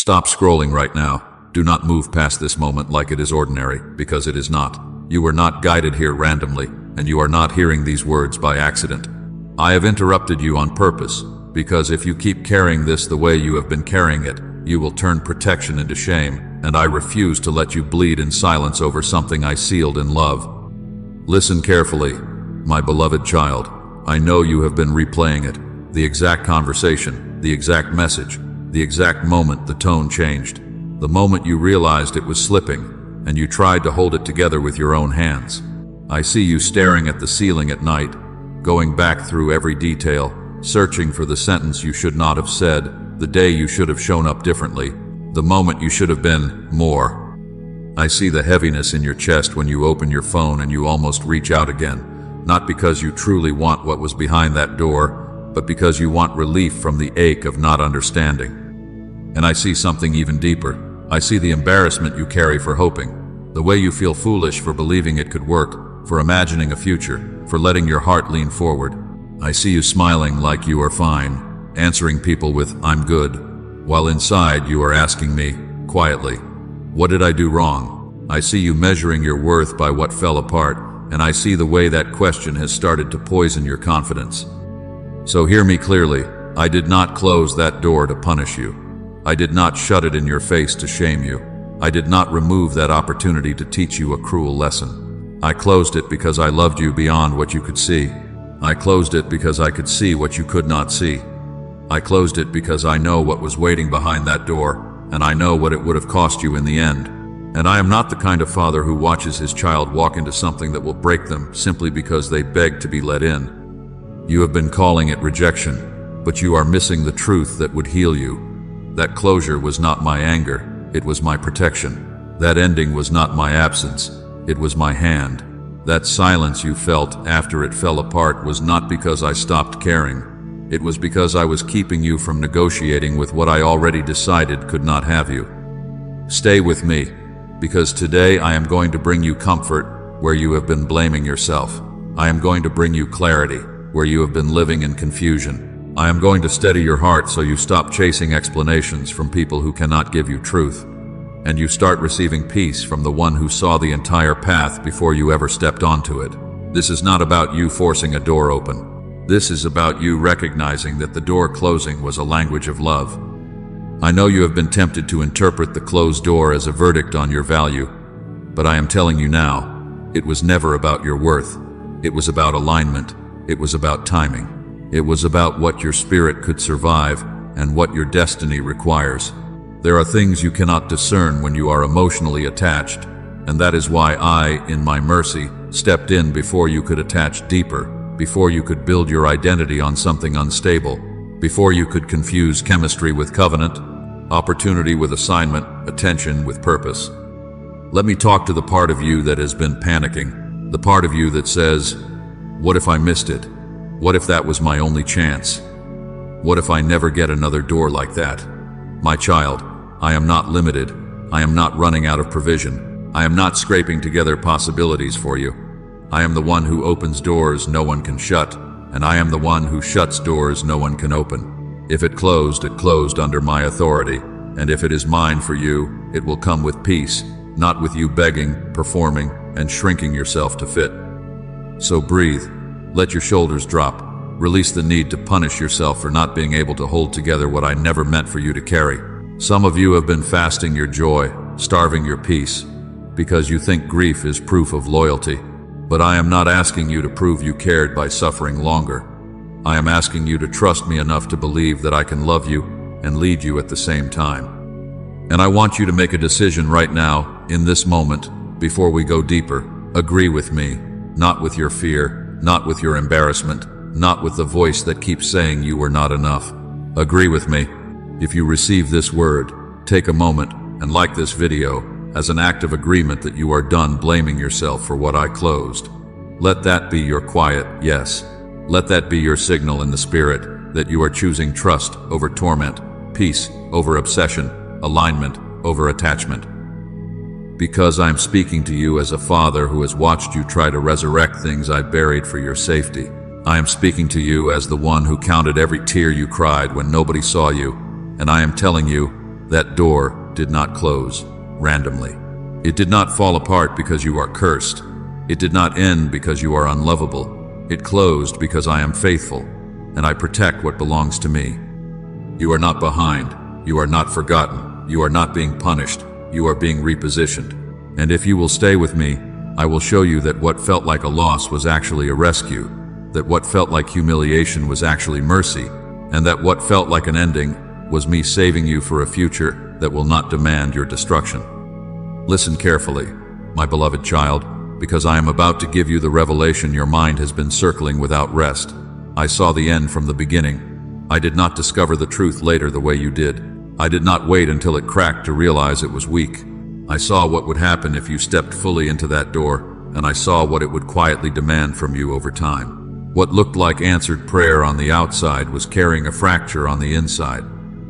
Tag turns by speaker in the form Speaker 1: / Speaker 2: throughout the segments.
Speaker 1: Stop scrolling right now. Do not move past this moment like it is ordinary, because it is not. You were not guided here randomly, and you are not hearing these words by accident. I have interrupted you on purpose, because if you keep carrying this the way you have been carrying it, you will turn protection into shame, and I refuse to let you bleed in silence over something I sealed in love. Listen carefully, my beloved child. I know you have been replaying it, the exact conversation, the exact message, the exact moment the tone changed, the moment you realized it was slipping, and you tried to hold it together with your own hands. I see you staring at the ceiling at night, going back through every detail, searching for the sentence you should not have said, the day you should have shown up differently, the moment you should have been more. I see the heaviness in your chest when you open your phone and you almost reach out again, not because you truly want what was behind that door, but because you want relief from the ache of not understanding. And I see something even deeper. I see the embarrassment you carry for hoping, the way you feel foolish for believing it could work, for imagining a future, for letting your heart lean forward. I see you smiling like you are fine, answering people with, "I'm good," while inside you are asking me, quietly, "What did I do wrong?" I see you measuring your worth by what fell apart, and I see the way that question has started to poison your confidence. So hear me clearly. I did not close that door to punish you. I did not shut it in your face to shame you. I did not remove that opportunity to teach you a cruel lesson. I closed it because I loved you beyond what you could see. I closed it because I could see what you could not see. I closed it because I know what was waiting behind that door, and I know what it would have cost you in the end. And I am not the kind of father who watches his child walk into something that will break them simply because they beg to be let in. You have been calling it rejection, but you are missing the truth that would heal you. That closure was not my anger, it was my protection. That ending was not my absence, it was my hand. That silence you felt after it fell apart was not because I stopped caring. It was because I was keeping you from negotiating with what I already decided could not have you. Stay with me, because today I am going to bring you comfort where you have been blaming yourself. I am going to bring you clarity where you have been living in confusion. I am going to steady your heart so you stop chasing explanations from people who cannot give you truth, and you start receiving peace from the one who saw the entire path before you ever stepped onto it. This is not about you forcing a door open. This is about you recognizing that the door closing was a language of love. I know you have been tempted to interpret the closed door as a verdict on your value, but I am telling you now, it was never about your worth. It was about alignment. It was about timing. It was about what your spirit could survive and what your destiny requires. There are things you cannot discern when you are emotionally attached, and that is why I, in my mercy, stepped in before you could attach deeper, before you could build your identity on something unstable, before you could confuse chemistry with covenant, opportunity with assignment, attention with purpose. Let me talk to the part of you that has been panicking, the part of you that says, "What if I missed it? What if that was my only chance? What if I never get another door like that?" My child, I am not limited. I am not running out of provision. I am not scraping together possibilities for you. I am the one who opens doors no one can shut, and I am the one who shuts doors no one can open. If it closed under my authority, and if it is mine for you, it will come with peace, not with you begging, performing, and shrinking yourself to fit. So breathe. Let your shoulders drop. Release the need to punish yourself for not being able to hold together what I never meant for you to carry. Some of you have been fasting your joy, starving your peace, because you think grief is proof of loyalty. But I am not asking you to prove you cared by suffering longer. I am asking you to trust me enough to believe that I can love you and lead you at the same time. And I want you to make a decision right now, in this moment, before we go deeper. Agree with me, not with your fear, not with your embarrassment, not with the voice that keeps saying you were not enough. Agree with me. If you receive this word, take a moment and like this video as an act of agreement that you are done blaming yourself for what I closed. Let that be your quiet yes. Let that be your signal in the spirit that you are choosing trust over torment, peace over obsession, alignment over attachment. Because I'm speaking to you as a father who has watched you try to resurrect things I buried for your safety. I am speaking to you as the one who counted every tear you cried when nobody saw you, and I am telling you, That door did not close randomly. It did not fall apart because you are cursed. It did not end because you are unlovable. It closed because I am faithful, and I protect what belongs to me. You are not behind. You are not forgotten. You are not being punished. You are being repositioned. And if you will stay with me, I will show you that what felt like a loss was actually a rescue, that what felt like humiliation was actually mercy, and that what felt like an ending was me saving you for a future that will not demand your destruction. Listen carefully, my beloved child, because I am about to give you the revelation your mind has been circling without rest. I saw the end from the beginning. I did not discover the truth later the way you did. I did not wait until it cracked to realize it was weak. I saw what would happen if you stepped fully into that door, and I saw what it would quietly demand from you over time. What looked like answered prayer on the outside was carrying a fracture on the inside.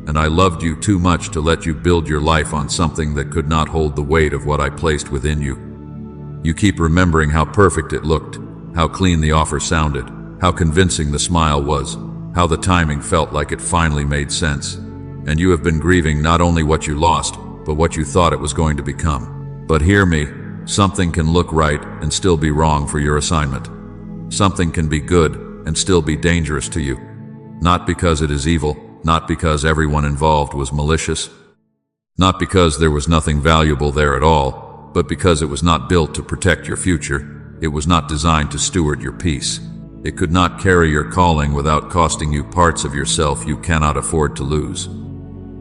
Speaker 1: And I loved you too much to let you build your life on something that could not hold the weight of what I placed within you. You keep remembering how perfect it looked, how clean the offer sounded, how convincing the smile was, how the timing felt like it finally made sense. And you have been grieving not only what you lost, but what you thought it was going to become. But hear me, something can look right and still be wrong for your assignment. Something can be good and still be dangerous to you. Not because it is evil, not because everyone involved was malicious, not because there was nothing valuable there at all, but because it was not built to protect your future. It was not designed to steward your peace. It could not carry your calling without costing you parts of yourself you cannot afford to lose.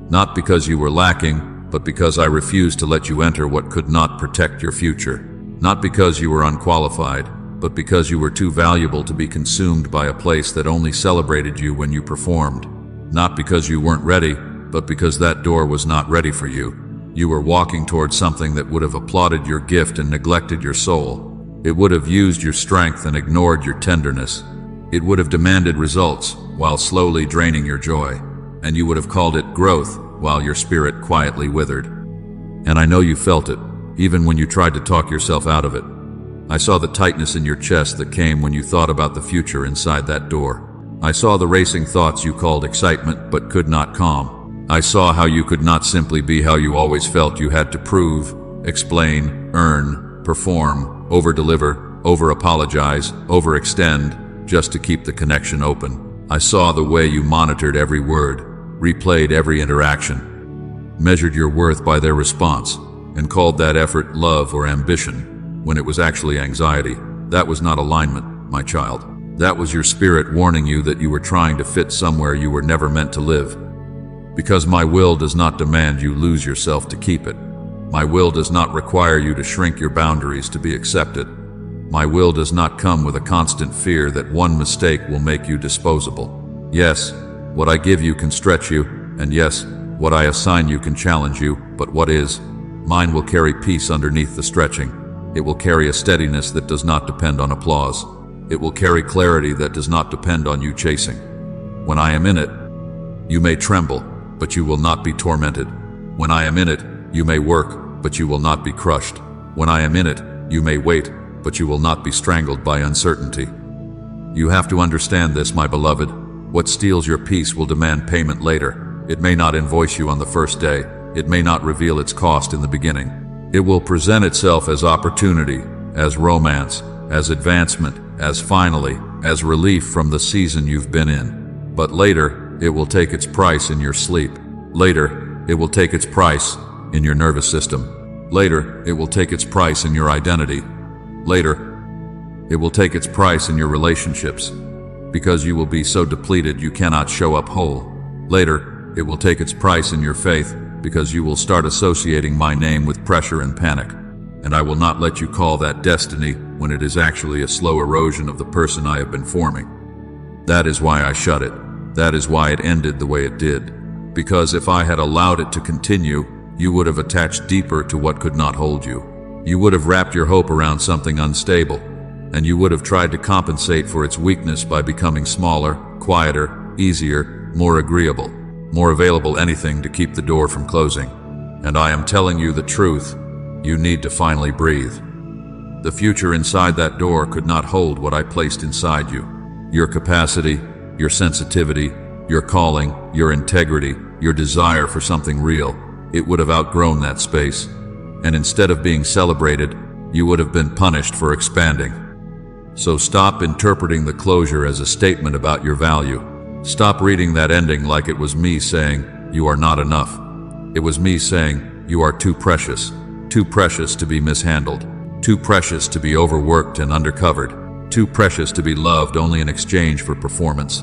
Speaker 1: Not because you were lacking, but because I refused to let you enter what could not protect your future. Not because you were unqualified, but because you were too valuable to be consumed by a place that only celebrated you when you performed. Not because you weren't ready, but because that door was not ready for you. You were walking towards something that would have applauded your gift and neglected your soul. It would have used your strength and ignored your tenderness. It would have demanded results while slowly draining your joy. And you would have called it growth while your spirit quietly withered. And I know you felt it, even when you tried to talk yourself out of it. I saw the tightness in your chest that came when you thought about the future inside that door. I saw the racing thoughts you called excitement but could not calm. I saw how you could not simply be how you always felt you had to prove, explain, earn, perform, over-deliver, over-apologize, overextend, just to keep the connection open. I saw the way you monitored every word, replayed every interaction, measured your worth by their response, and called that effort love or ambition, when it was actually anxiety. That was not alignment, my child. That was your spirit warning you that you were trying to fit somewhere you were never meant to live. Because my will does not demand you lose yourself to keep it. My will does not require you to shrink your boundaries to be accepted. My will does not come with a constant fear that one mistake will make you disposable. Yes, what I give you can stretch you, and yes, what I assign you can challenge you, but what is? Mine will carry peace underneath the stretching. It will carry a steadiness that does not depend on applause. It will carry clarity that does not depend on you chasing. When I am in it, you may tremble, but you will not be tormented. When I am in it, you may work, but you will not be crushed. When I am in it, you may wait, but you will not be strangled by uncertainty. You have to understand this, my beloved. What steals your peace will demand payment later. It may not invoice you on the first day. It may not reveal its cost in the beginning. It will present itself as opportunity, as romance, as advancement, as finally, as relief from the season you've been in. But later, it will take its price in your sleep. Later, it will take its price in your nervous system. Later, it will take its price in your identity. Later, it will take its price in your relationships, because you will be so depleted you cannot show up whole. Later, it will take its price in your faith, because you will start associating my name with pressure and panic. And I will not let you call that destiny when it is actually a slow erosion of the person I have been forming. That is why I shut it. That is why it ended the way it did. Because if I had allowed it to continue, you would have attached deeper to what could not hold you. You would have wrapped your hope around something unstable, and you would have tried to compensate for its weakness by becoming smaller, quieter, easier, more agreeable, more available, anything to keep the door from closing. And I am telling you the truth. You need to finally breathe. The future inside that door could not hold what I placed inside you. Your capacity, your sensitivity, your calling, your integrity, your desire for something real. it would have outgrown that space. And instead of being celebrated, you would have been punished for expanding. So stop interpreting the closure as a statement about your value. Stop reading that ending like it was me saying, "You are not enough." It was me saying, "You are too precious to be mishandled, too precious to be overworked and undercovered, too precious to be loved only in exchange for performance,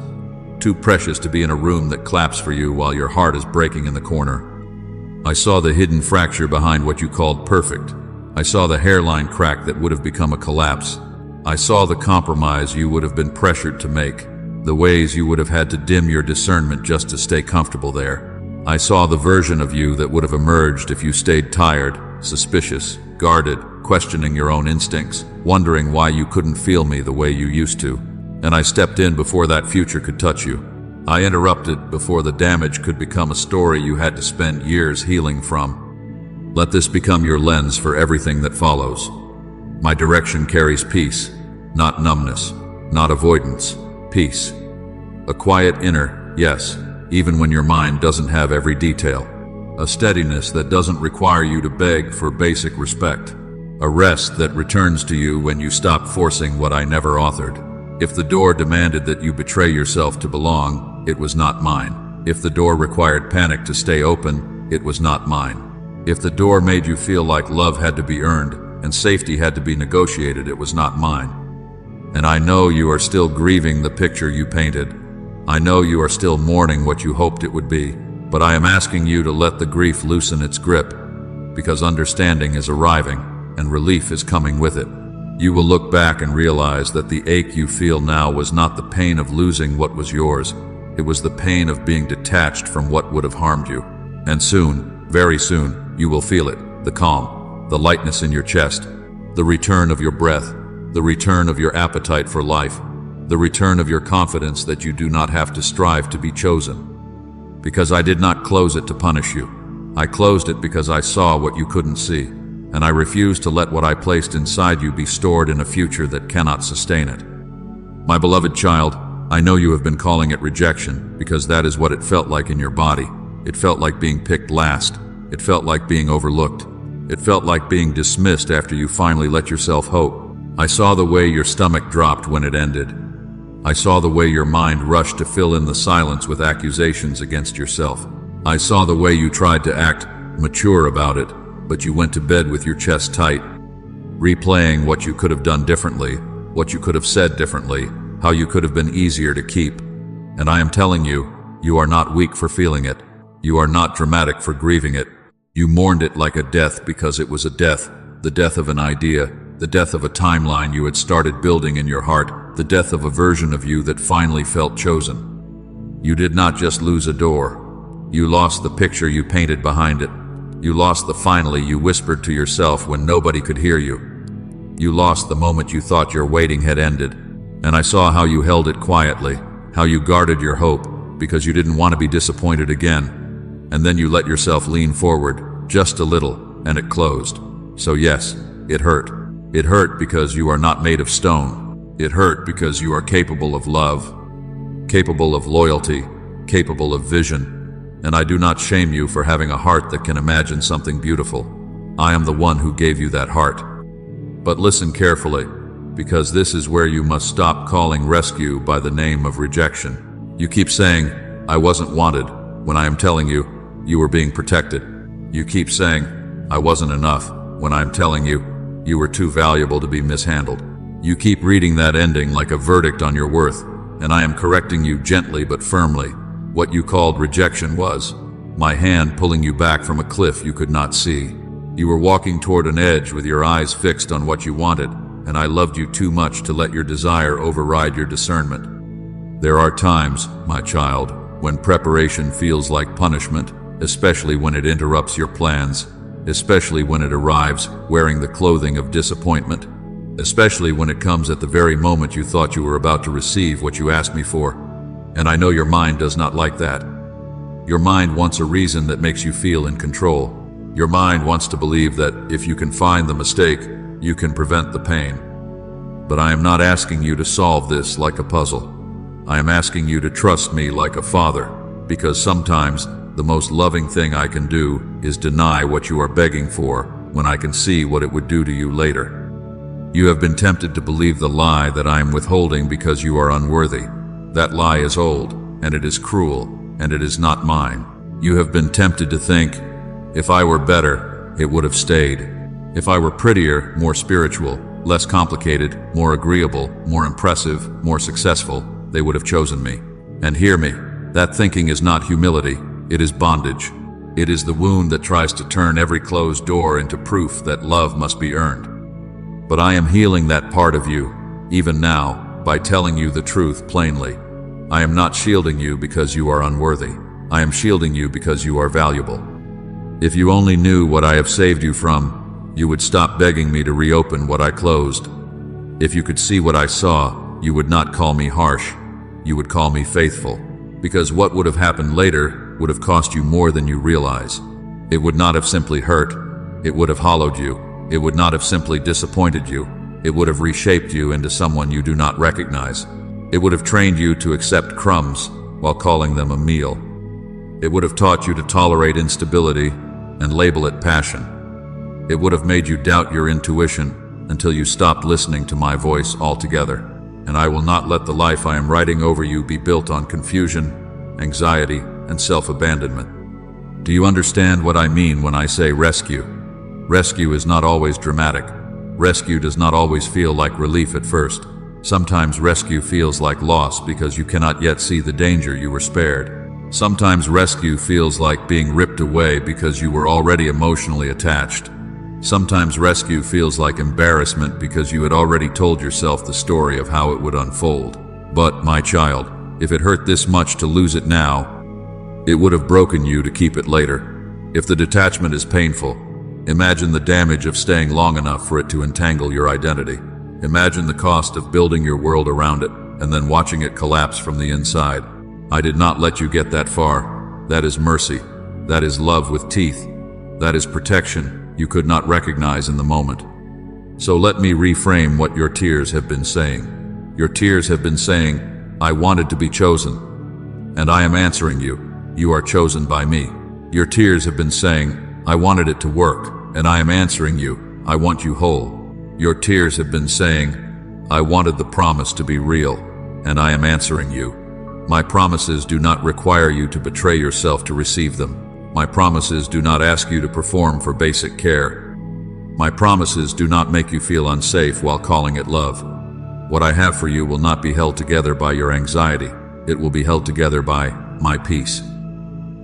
Speaker 1: too precious to be in a room that claps for you while your heart is breaking in the corner." I saw the hidden fracture behind what you called perfect. I saw the hairline crack that would have become a collapse. I saw the compromise you would have been pressured to make, the ways you would have had to dim your discernment just to stay comfortable there. I saw the version of you that would have emerged if you stayed tired, suspicious, guarded, questioning your own instincts, wondering why you couldn't feel me the way you used to. And I stepped in before that future could touch you. I interrupted before the damage could become a story you had to spend years healing from. Let this become your lens for everything that follows. My direction carries peace, not numbness, not avoidance, peace. A quiet inner, yes, even when your mind doesn't have every detail. A steadiness that doesn't require you to beg for basic respect. A rest that returns to you when you stop forcing what I never authored. If the door demanded that you betray yourself to belong, it was not mine. If the door required panic to stay open, it was not mine. If the door made you feel like love had to be earned and safety had to be negotiated, it was not mine. And I know you are still grieving the picture you painted. I know you are still mourning what you hoped it would be, but I am asking you to let the grief loosen its grip, because understanding is arriving and relief is coming with it. You will look back and realize that the ache you feel now was not the pain of losing what was yours. It was the pain of being detached from what would have harmed you. And soon, very soon, you will feel it, the calm, the lightness in your chest, the return of your breath, the return of your appetite for life, the return of your confidence that you do not have to strive to be chosen. Because I did not close it to punish you. I closed it because I saw what you couldn't see, and I refuse to let what I placed inside you be stored in a future that cannot sustain it. My beloved child, I know you have been calling it rejection because that is what it felt like in your body. It felt like being picked last. It felt like being overlooked. It felt like being dismissed after you finally let yourself hope. I saw the way your stomach dropped when it ended. I saw the way your mind rushed to fill in the silence with accusations against yourself. I saw the way you tried to act mature about it, but you went to bed with your chest tight, replaying what you could have done differently, what you could have said differently, how you could have been easier to keep. And I am telling you, you are not weak for feeling it. You are not dramatic for grieving it. You mourned it like a death because it was a death, the death of an idea, the death of a timeline you had started building in your heart, the death of a version of you that finally felt chosen. You did not just lose a door. You lost the picture you painted behind it. You lost the finally you whispered to yourself when nobody could hear you. You lost the moment you thought your waiting had ended. And I saw how you held it quietly, how you guarded your hope because you didn't want to be disappointed again. And then you let yourself lean forward, just a little, and it closed. So yes, it hurt. It hurt because you are not made of stone. It hurt because you are capable of love, capable of loyalty, capable of vision. And I do not shame you for having a heart that can imagine something beautiful. I am the one who gave you that heart. But listen carefully, because this is where you must stop calling rescue by the name of rejection. You keep saying, "I wasn't wanted," when I am telling you, you were being protected. You keep saying, "I wasn't enough," when I am telling you, you were too valuable to be mishandled. You keep reading that ending like a verdict on your worth, and I am correcting you gently but firmly. What you called rejection was my hand pulling you back from a cliff you could not see. You were walking toward an edge with your eyes fixed on what you wanted, and I loved you too much to let your desire override your discernment. There are times, my child, when preparation feels like punishment, especially when it interrupts your plans, especially when it arrives wearing the clothing of disappointment, especially when it comes at the very moment you thought you were about to receive what you asked me for. And I know your mind does not like that. Your mind wants a reason that makes you feel in control. Your mind wants to believe that if you can find the mistake, you can prevent the pain. But I am not asking you to solve this like a puzzle. I am asking you to trust me like a father, because sometimes the most loving thing I can do is deny what you are begging for when I can see what it would do to you later. You have been tempted to believe the lie that I am withholding because you are unworthy. That lie is old, and it is cruel, and it is not mine. You have been tempted to think, if I were better, it would have stayed. If I were prettier, more spiritual, less complicated, more agreeable, more impressive, more successful, they would have chosen me. And hear me, that thinking is not humility, it is bondage. It is the wound that tries to turn every closed door into proof that love must be earned. But I am healing that part of you, even now, by telling you the truth plainly. I am not shielding you because you are unworthy. I am shielding you because you are valuable. If you only knew what I have saved you from, you would stop begging me to reopen what I closed. If you could see what I saw, you would not call me harsh. You would call me faithful. Because what would have happened later would have cost you more than you realize. It would not have simply hurt. It would have hollowed you. It would not have simply disappointed you. It would have reshaped you into someone you do not recognize. It would have trained you to accept crumbs while calling them a meal. It would have taught you to tolerate instability and label it passion. It would have made you doubt your intuition until you stopped listening to my voice altogether. And I will not let the life I am writing over you be built on confusion, anxiety, and self-abandonment. Do you understand what I mean when I say rescue? Rescue is not always dramatic. Rescue does not always feel like relief at first. Sometimes rescue feels like loss because you cannot yet see the danger you were spared. Sometimes rescue feels like being ripped away because you were already emotionally attached. Sometimes rescue feels like embarrassment because you had already told yourself the story of how it would unfold. But, my child, if it hurt this much to lose it now, it would have broken you to keep it later. If the detachment is painful, imagine the damage of staying long enough for it to entangle your identity. Imagine the cost of building your world around it and then watching it collapse from the inside. I did not let you get that far. That is mercy. That is love with teeth. That is protection you could not recognize in the moment. So let me reframe what your tears have been saying. Your tears have been saying, I wanted to be chosen. And I am answering you, you are chosen by me. Your tears have been saying, I wanted it to work, and I am answering you, I want you whole. Your tears have been saying, I wanted the promise to be real, and I am answering you. My promises do not require you to betray yourself to receive them. My promises do not ask you to perform for basic care. My promises do not make you feel unsafe while calling it love. What I have for you will not be held together by your anxiety. It will be held together by my peace.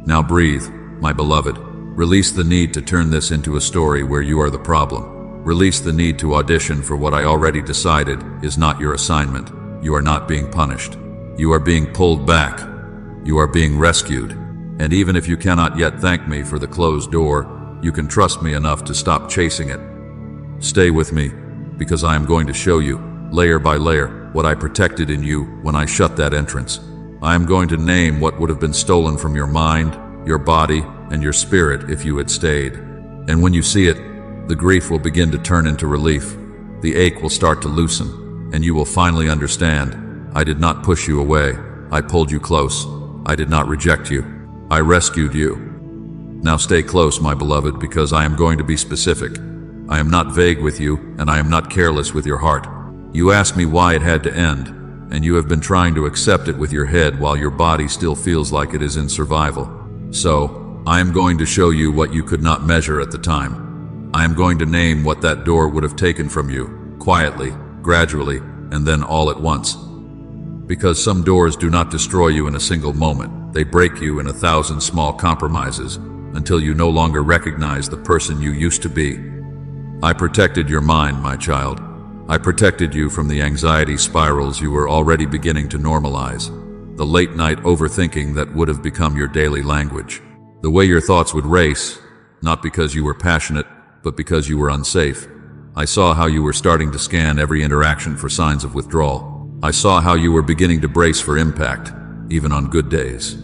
Speaker 1: Now breathe, my beloved. Release the need to turn this into a story where you are the problem. Release the need to audition for what I already decided is not your assignment. You are not being punished. You are being pulled back. You are being rescued. And even if you cannot yet thank me for the closed door, you can trust me enough to stop chasing it. Stay with me, because I am going to show you, layer by layer, what I protected in you when I shut that entrance. I am going to name what would have been stolen from your mind, your body, and your spirit if you had stayed. And when you see it, the grief will begin to turn into relief. The ache will start to loosen, and you will finally understand. I did not push you away. I pulled you close. I did not reject you. I rescued you. Now stay close, my beloved, because I am going to be specific. I am not vague with you, and I am not careless with your heart. You asked me why it had to end, and you have been trying to accept it with your head while your body still feels like it is in survival. So, I am going to show you what you could not measure at the time. I am going to name what that door would have taken from you, quietly, gradually, and then all at once. Because some doors do not destroy you in a single moment. They break you in 1,000 small compromises until you no longer recognize the person you used to be. I protected your mind, my child. I protected you from the anxiety spirals you were already beginning to normalize. The late-night overthinking that would have become your daily language. The way your thoughts would race, not because you were passionate, but because you were unsafe. I saw how you were starting to scan every interaction for signs of withdrawal. I saw how you were beginning to brace for impact, even on good days.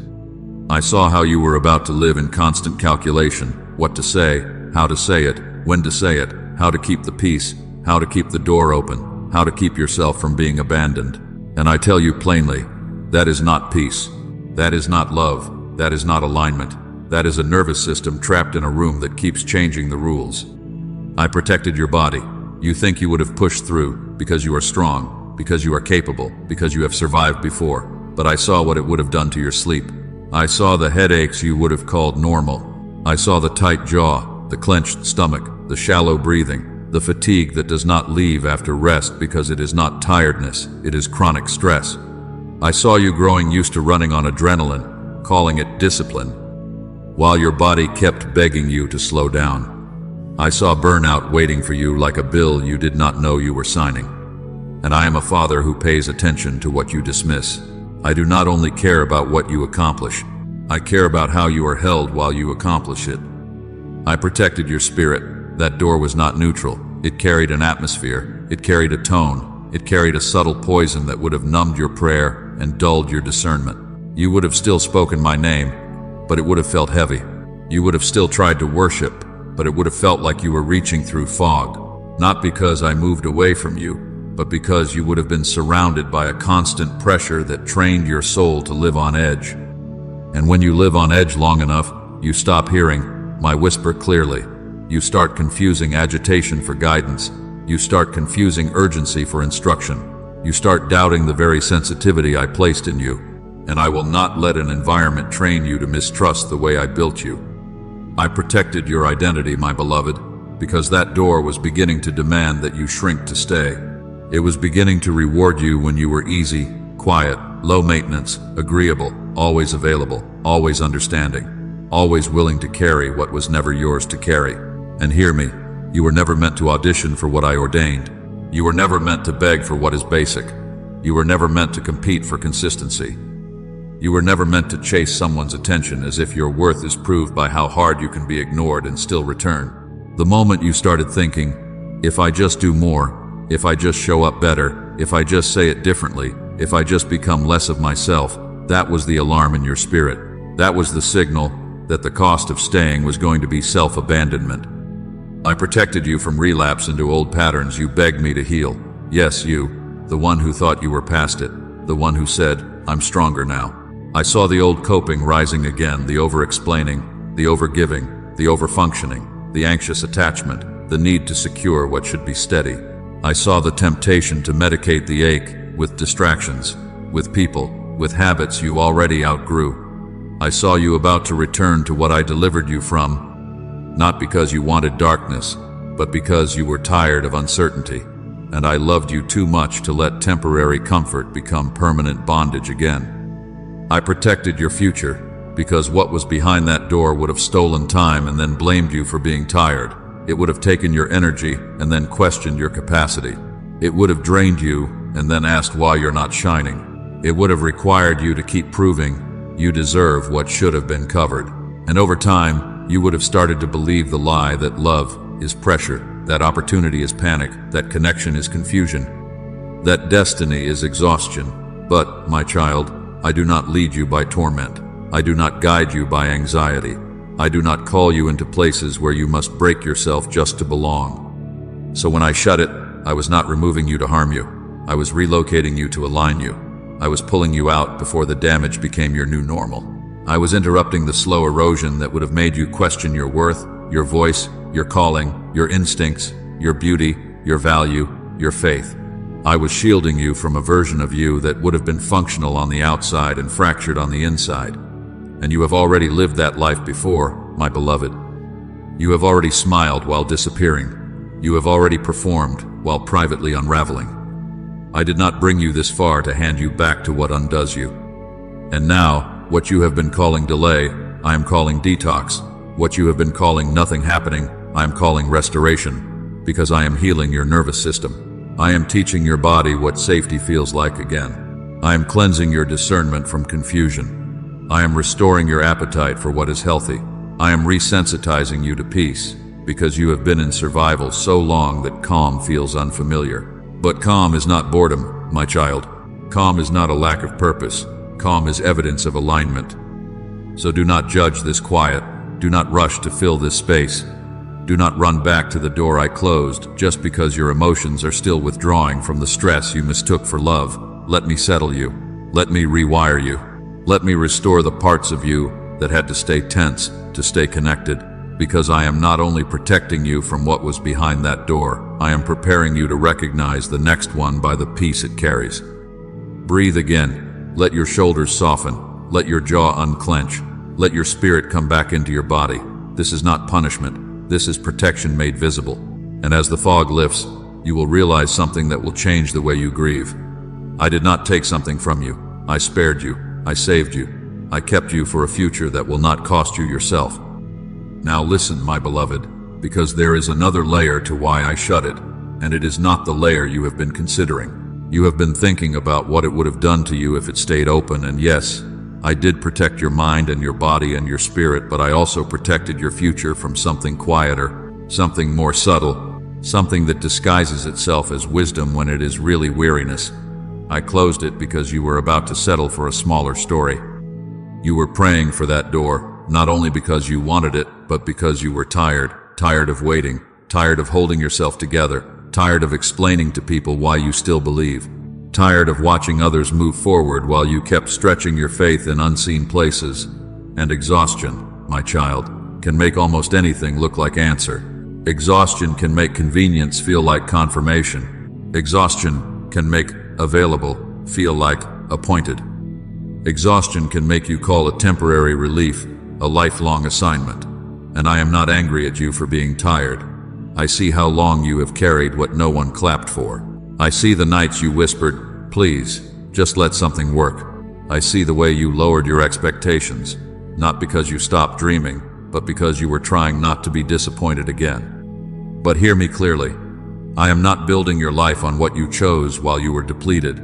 Speaker 1: I saw how you were about to live in constant calculation, what to say, how to say it, when to say it, how to keep the peace, how to keep the door open, how to keep yourself from being abandoned. And I tell you plainly, that is not peace. That is not love. That is not alignment. That is a nervous system trapped in a room that keeps changing the rules. I protected your body. You think you would have pushed through because you are strong, because you are capable, because you have survived before. But I saw what it would have done to your sleep. I saw the headaches you would have called normal. I saw the tight jaw, the clenched stomach, the shallow breathing, the fatigue that does not leave after rest because it is not tiredness, it is chronic stress. I saw you growing used to running on adrenaline, calling it discipline, while your body kept begging you to slow down. I saw burnout waiting for you like a bill you did not know you were signing. And I am a father who pays attention to what you dismiss. I do not only care about what you accomplish, I care about how you are held while you accomplish it. I protected your spirit. That door was not neutral. It carried an atmosphere. It carried a tone. It carried a subtle poison that would have numbed your prayer and dulled your discernment. You would have still spoken my name, but it would have felt heavy. You would have still tried to worship, but it would have felt like you were reaching through fog. Not because I moved away from you, but because you would have been surrounded by a constant pressure that trained your soul to live on edge. And when you live on edge long enough, you stop hearing my whisper clearly. You start confusing agitation for guidance. You start confusing urgency for instruction. You start doubting the very sensitivity I placed in you. And I will not let an environment train you to mistrust the way I built you. I protected your identity, my beloved, because that door was beginning to demand that you shrink to stay. It was beginning to reward you when you were easy, quiet, low maintenance, agreeable, always available, always understanding, always willing to carry what was never yours to carry. And hear me, you were never meant to audition for what I ordained. You were never meant to beg for what is basic. You were never meant to compete for consistency. You were never meant to chase someone's attention as if your worth is proved by how hard you can be ignored and still return. The moment you started thinking, if I just do more, if I just show up better, if I just say it differently, if I just become less of myself, that was the alarm in your spirit. That was the signal that the cost of staying was going to be self-abandonment. I protected you from relapse into old patterns you begged me to heal. Yes, you, the one who thought you were past it, the one who said, I'm stronger now. I saw the old coping rising again, the over-explaining, the over-giving, the over-functioning, the anxious attachment, the need to secure what should be steady. I saw the temptation to medicate the ache with distractions, with people, with habits you already outgrew. I saw you about to return to what I delivered you from, not because you wanted darkness, but because you were tired of uncertainty. And I loved you too much to let temporary comfort become permanent bondage again. I protected your future, because what was behind that door would have stolen time and then blamed you for being tired. It would have taken your energy and then questioned your capacity. It would have drained you and then asked why you're not shining. It would have required you to keep proving you deserve what should have been covered. And over time, you would have started to believe the lie that love is pressure, that opportunity is panic, that connection is confusion, that destiny is exhaustion. But, my child, I do not lead you by torment. I do not guide you by anxiety. I do not call you into places where you must break yourself just to belong. So when I shut it, I was not removing you to harm you. I was relocating you to align you. I was pulling you out before the damage became your new normal. I was interrupting the slow erosion that would have made you question your worth, your voice, your calling, your instincts, your beauty, your value, your faith. I was shielding you from a version of you that would have been functional on the outside and fractured on the inside. And you have already lived that life before, my beloved. You have already smiled while disappearing. You have already performed while privately unraveling. I did not bring you this far to hand you back to what undoes you. And now, what you have been calling delay, I am calling detox. What you have been calling nothing happening, I am calling restoration, because I am healing your nervous system. I am teaching your body what safety feels like again. I am cleansing your discernment from confusion. I am restoring your appetite for what is healthy. I am resensitizing you to peace, because you have been in survival so long that calm feels unfamiliar. But calm is not boredom, my child. Calm is not a lack of purpose. Calm is evidence of alignment. So do not judge this quiet. Do not rush to fill this space. Do not run back to the door I closed just because your emotions are still withdrawing from the stress you mistook for love. Let me settle you. Let me rewire you. Let me restore the parts of you that had to stay tense, to stay connected, because I am not only protecting you from what was behind that door, I am preparing you to recognize the next one by the peace it carries. Breathe again. Let your shoulders soften. Let your jaw unclench. Let your spirit come back into your body. This is not punishment. This is protection made visible. And as the fog lifts, you will realize something that will change the way you grieve. I did not take something from you. I spared you. I saved you. I kept you for a future that will not cost you yourself. Now listen, my beloved, because there is another layer to why I shut it, and it is not the layer you have been considering. You have been thinking about what it would have done to you if it stayed open, and yes, I did protect your mind and your body and your spirit, but I also protected your future from something quieter, something more subtle, something that disguises itself as wisdom when it is really weariness. I closed it because you were about to settle for a smaller story. You were praying for that door, not only because you wanted it, but because you were tired of waiting, tired of holding yourself together, tired of explaining to people why you still believe, tired of watching others move forward while you kept stretching your faith in unseen places. And exhaustion, my child, can make almost anything look like answer. Exhaustion can make convenience feel like confirmation. Exhaustion can make available feel like appointed. Exhaustion can make you call a temporary relief a lifelong assignment. And I am not angry at you for being tired. I see how long you have carried what no one clapped for. I see the nights you whispered, please, just let something work. I see the way you lowered your expectations, not because you stopped dreaming, but because you were trying not to be disappointed again. But hear me clearly. I am not building your life on what you chose while you were depleted.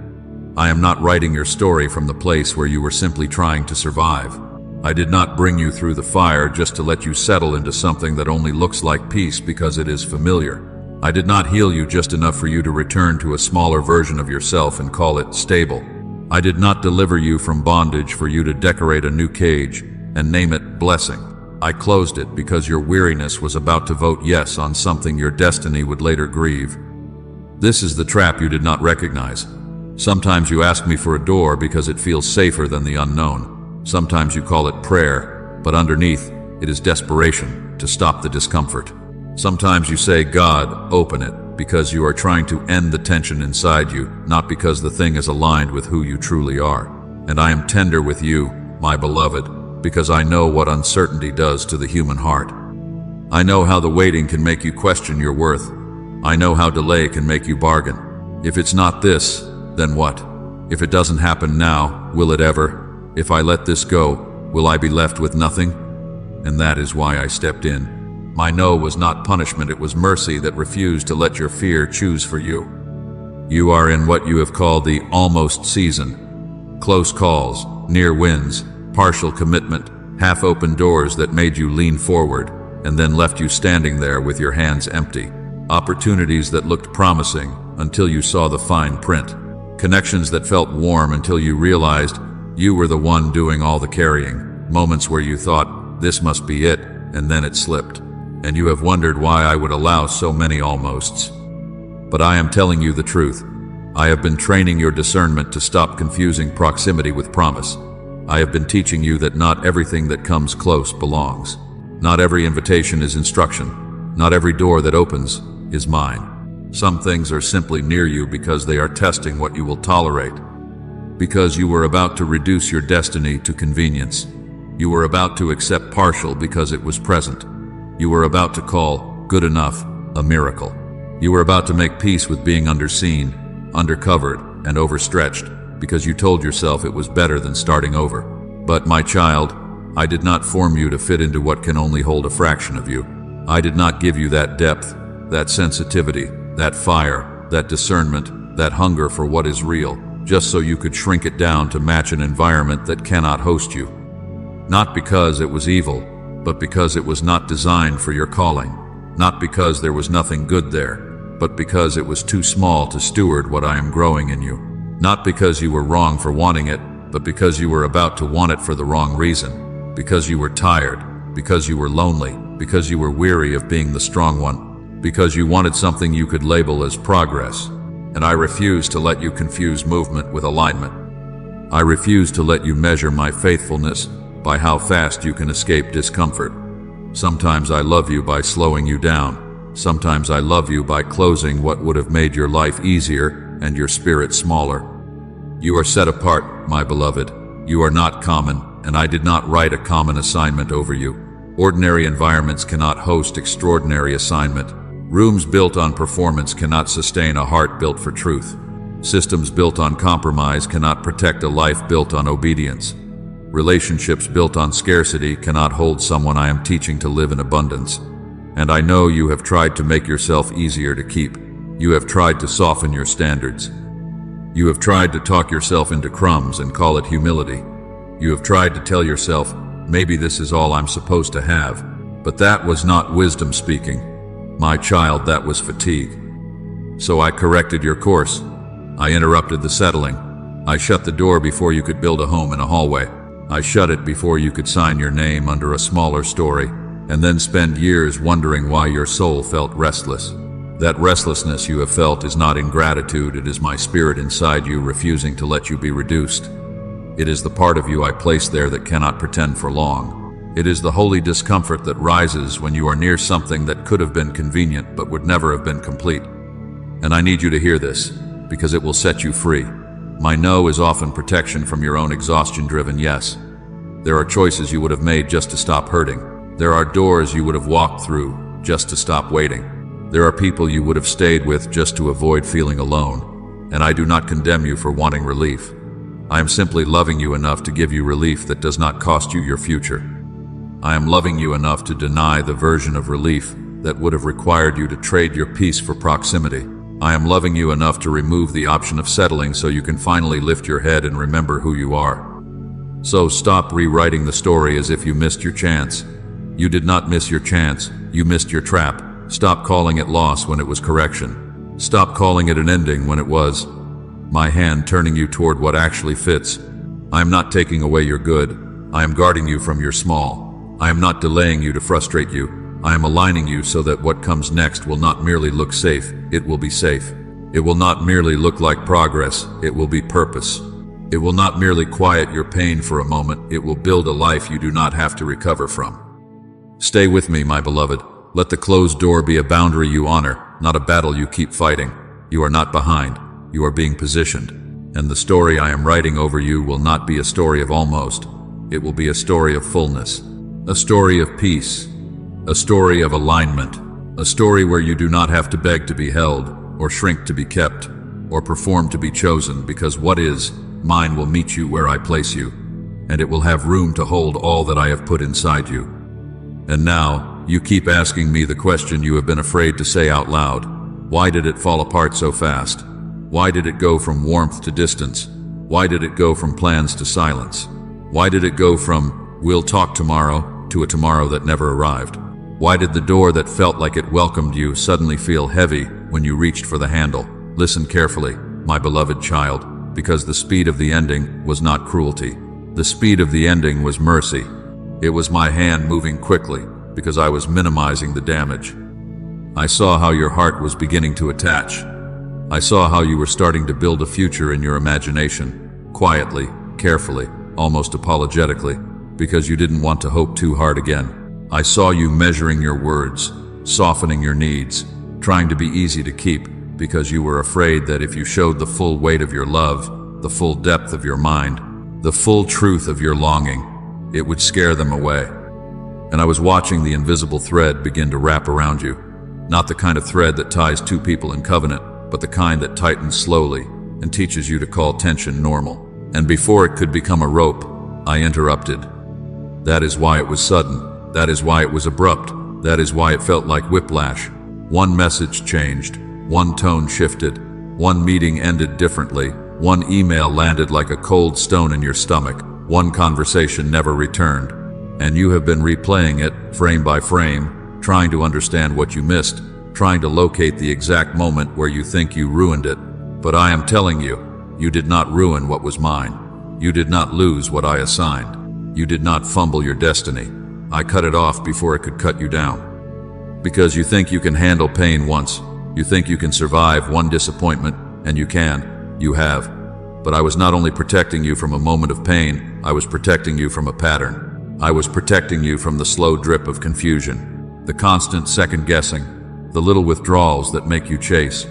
Speaker 1: I am not writing your story from the place where you were simply trying to survive. I did not bring you through the fire just to let you settle into something that only looks like peace because it is familiar. I did not heal you just enough for you to return to a smaller version of yourself and call it stable. I did not deliver you from bondage for you to decorate a new cage and name it blessing. I closed it because your weariness was about to vote yes on something your destiny would later grieve. This is the trap you did not recognize. Sometimes you ask me for a door because it feels safer than the unknown. Sometimes you call it prayer, but underneath, it is desperation to stop the discomfort. Sometimes you say, God, open it, because you are trying to end the tension inside you, not because the thing is aligned with who you truly are. And I am tender with you, my beloved, because I know what uncertainty does to the human heart. I know how the waiting can make you question your worth. I know how delay can make you bargain. If it's not this, then what? If it doesn't happen now, will it ever? If I let this go, will I be left with nothing? And that is why I stepped in. My no was not punishment, it was mercy that refused to let your fear choose for you. You are in what you have called the almost season. Close calls, near wins, partial commitment, half-open doors that made you lean forward and then left you standing there with your hands empty. Opportunities that looked promising until you saw the fine print. Connections that felt warm until you realized you were the one doing all the carrying. Moments where you thought, this must be it, and then it slipped. And you have wondered why I would allow so many almosts. But I am telling you the truth. I have been training your discernment to stop confusing proximity with promise. I have been teaching you that not everything that comes close belongs. Not every invitation is instruction. Not every door that opens is mine. Some things are simply near you because they are testing what you will tolerate. Because you were about to reduce your destiny to convenience. You were about to accept partial because it was present. You were about to call good enough a miracle. You were about to make peace with being underseen, undercovered, and overstretched because you told yourself it was better than starting over. But my child, I did not form you to fit into what can only hold a fraction of you. I did not give you that depth, that sensitivity, that fire, that discernment, that hunger for what is real, just so you could shrink it down to match an environment that cannot host you. Not because it was evil, but because it was not designed for your calling. Not because there was nothing good there, but because it was too small to steward what I am growing in you. Not because you were wrong for wanting it, but because you were about to want it for the wrong reason. Because you were tired, because you were lonely, because you were weary of being the strong one, because you wanted something you could label as progress. And I refuse to let you confuse movement with alignment. I refuse to let you measure my faithfulness by how fast you can escape discomfort. Sometimes I love you by slowing you down. Sometimes I love you by closing what would have made your life easier and your spirit smaller. You are set apart, my beloved. You are not common, and I did not write a common assignment over you. Ordinary environments cannot host extraordinary assignment. Rooms built on performance cannot sustain a heart built for truth. Systems built on compromise cannot protect a life built on obedience. Relationships built on scarcity cannot hold someone I am teaching to live in abundance. And I know you have tried to make yourself easier to keep. You have tried to soften your standards. You have tried to talk yourself into crumbs and call it humility. You have tried to tell yourself, maybe this is all I'm supposed to have. But that was not wisdom speaking. My child, that was fatigue. So I corrected your course. I interrupted the settling. I shut the door before you could build a home in a hallway. I shut it before you could sign your name under a smaller story, and then spend years wondering why your soul felt restless. That restlessness you have felt is not ingratitude, it is my spirit inside you refusing to let you be reduced. It is the part of you I place there that cannot pretend for long. It is the holy discomfort that rises when you are near something that could have been convenient but would never have been complete. And I need you to hear this, because it will set you free. My no is often protection from your own exhaustion-driven yes. There are choices you would have made just to stop hurting. There are doors you would have walked through just to stop waiting. There are people you would have stayed with just to avoid feeling alone. And I do not condemn you for wanting relief. I am simply loving you enough to give you relief that does not cost you your future. I am loving you enough to deny the version of relief that would have required you to trade your peace for proximity. I am loving you enough to remove the option of settling so you can finally lift your head and remember who you are. So stop rewriting the story as if you missed your chance. You did not miss your chance, you missed your trap. Stop calling it loss when it was correction. Stop calling it an ending when it was my hand turning you toward what actually fits. I am not taking away your good. I am guarding you from your small. I am not delaying you to frustrate you. I am aligning you so that what comes next will not merely look safe, it will be safe. It will not merely look like progress, it will be purpose. It will not merely quiet your pain for a moment, it will build a life you do not have to recover from. Stay with me, my beloved. Let the closed door be a boundary you honor, not a battle you keep fighting. You are not behind. You are being positioned. And the story I am writing over you will not be a story of almost. It will be a story of fullness. A story of peace. A story of alignment. A story where you do not have to beg to be held, or shrink to be kept, or perform to be chosen, because what is mine will meet you where I place you, and it will have room to hold all that I have put inside you. And now, you keep asking me the question you have been afraid to say out loud. Why did it fall apart so fast? Why did it go from warmth to distance? Why did it go from plans to silence? Why did it go from, we'll talk tomorrow, to a tomorrow that never arrived? Why did the door that felt like it welcomed you suddenly feel heavy when you reached for the handle? Listen carefully, my beloved child, because the speed of the ending was not cruelty. The speed of the ending was mercy. It was my hand moving quickly, because I was minimizing the damage. I saw how your heart was beginning to attach. I saw how you were starting to build a future in your imagination, quietly, carefully, almost apologetically, because you didn't want to hope too hard again. I saw you measuring your words, softening your needs, trying to be easy to keep, because you were afraid that if you showed the full weight of your love, the full depth of your mind, the full truth of your longing, it would scare them away. And I was watching the invisible thread begin to wrap around you. Not the kind of thread that ties two people in covenant, but the kind that tightens slowly and teaches you to call tension normal. And before it could become a rope, I interrupted. That is why it was sudden. That is why it was abrupt. That is why it felt like whiplash. One message changed. One tone shifted. One meeting ended differently. One email landed like a cold stone in your stomach. One conversation never returned. And you have been replaying it, frame by frame, trying to understand what you missed, trying to locate the exact moment where you think you ruined it. But I am telling you, you did not ruin what was mine. You did not lose what I assigned. You did not fumble your destiny. I cut it off before it could cut you down. Because you think you can handle pain once. You think you can survive one disappointment, and you can. You have. But I was not only protecting you from a moment of pain, I was protecting you from a pattern. I was protecting you from the slow drip of confusion, the constant second-guessing, the little withdrawals that make you chase,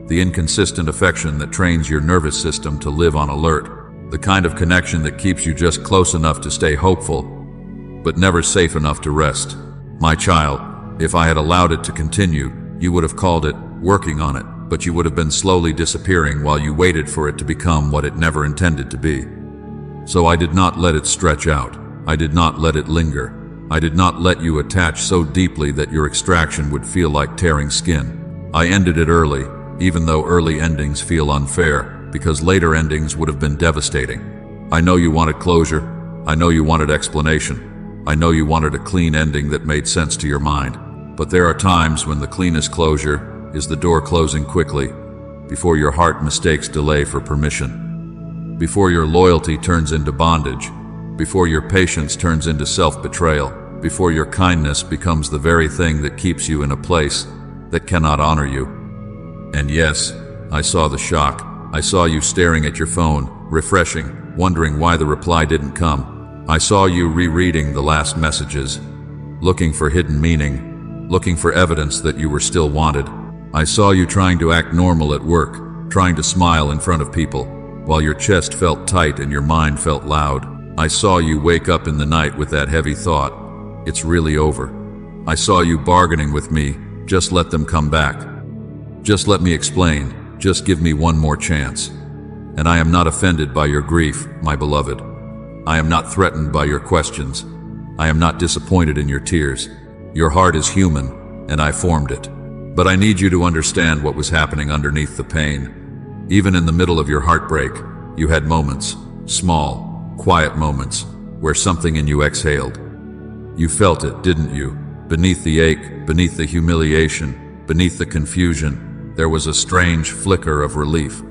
Speaker 1: the inconsistent affection that trains your nervous system to live on alert, the kind of connection that keeps you just close enough to stay hopeful, but never safe enough to rest. My child, if I had allowed it to continue, you would have called it working on it, but you would have been slowly disappearing while you waited for it to become what it never intended to be. So I did not let it stretch out. I did not let it linger. I did not let you attach so deeply that your extraction would feel like tearing skin. I ended it early, even though early endings feel unfair, because later endings would have been devastating. I know you wanted closure. I know you wanted explanation. I know you wanted a clean ending that made sense to your mind. But there are times when the cleanest closure is the door closing quickly, before your heart mistakes delay for permission, before your loyalty turns into bondage, before your patience turns into self-betrayal, before your kindness becomes the very thing that keeps you in a place that cannot honor you. And yes, I saw the shock. I saw you staring at your phone, refreshing, wondering why the reply didn't come. I saw you rereading the last messages, looking for hidden meaning, looking for evidence that you were still wanted. I saw you trying to act normal at work, trying to smile in front of people, while your chest felt tight and your mind felt loud. I saw you wake up in the night with that heavy thought, it's really over. I saw you bargaining with me, just let them come back. Just let me explain, just give me one more chance. And I am not offended by your grief, my beloved. I am not threatened by your questions. I am not disappointed in your tears. Your heart is human, and I formed it. But I need you to understand what was happening underneath the pain. Even in the middle of your heartbreak, you had moments, small, quiet moments, where something in you exhaled. You felt it, didn't you? Beneath the ache, beneath the humiliation, beneath the confusion, there was a strange flicker of relief.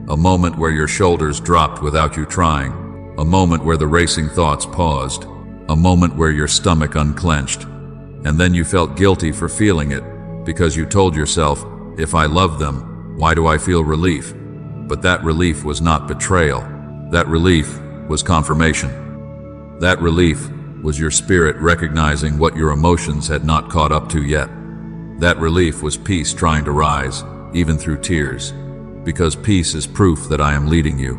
Speaker 1: A moment where your shoulders dropped without you trying. A moment where the racing thoughts paused. A moment where your stomach unclenched. And then you felt guilty for feeling it, because you told yourself, if I love them, why do I feel relief? But that relief was not betrayal. That relief was confirmation. That relief was your spirit recognizing what your emotions had not caught up to yet. That relief was peace trying to rise, even through tears, because peace is proof that I am leading you.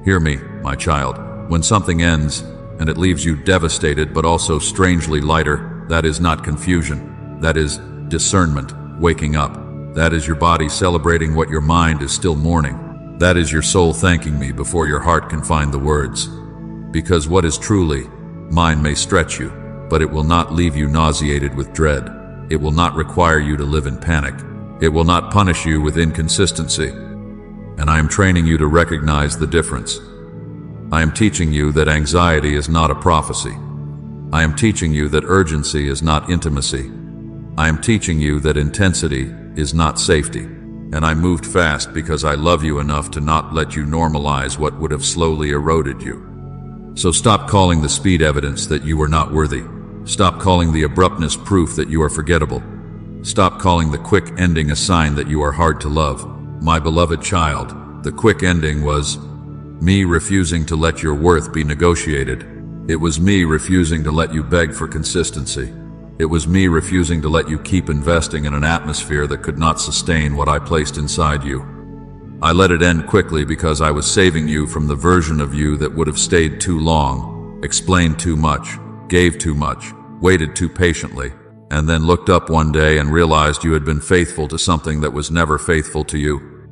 Speaker 1: Hear me, my child. When something ends, and it leaves you devastated but also strangely lighter, that is not confusion. That is discernment, waking up. That is your body celebrating what your mind is still mourning. That is your soul thanking me before your heart can find the words. Because what is truly mine may stretch you, but it will not leave you nauseated with dread. It will not require you to live in panic. It will not punish you with inconsistency. And I am training you to recognize the difference. I am teaching you that anxiety is not a prophecy. I am teaching you that urgency is not intimacy. I am teaching you that intensity is not safety. And I moved fast because I love you enough to not let you normalize what would have slowly eroded you. So stop calling the speed evidence that you are not worthy. Stop calling the abruptness proof that you are forgettable. Stop calling the quick ending a sign that you are hard to love. My beloved child, the quick ending was me refusing to let your worth be negotiated. It was me refusing to let you beg for consistency. It was me refusing to let you keep investing in an atmosphere that could not sustain what I placed inside you. I let it end quickly because I was saving you from the version of you that would have stayed too long, explained too much, gave too much, waited too patiently, and then looked up one day and realized you had been faithful to something that was never faithful to you.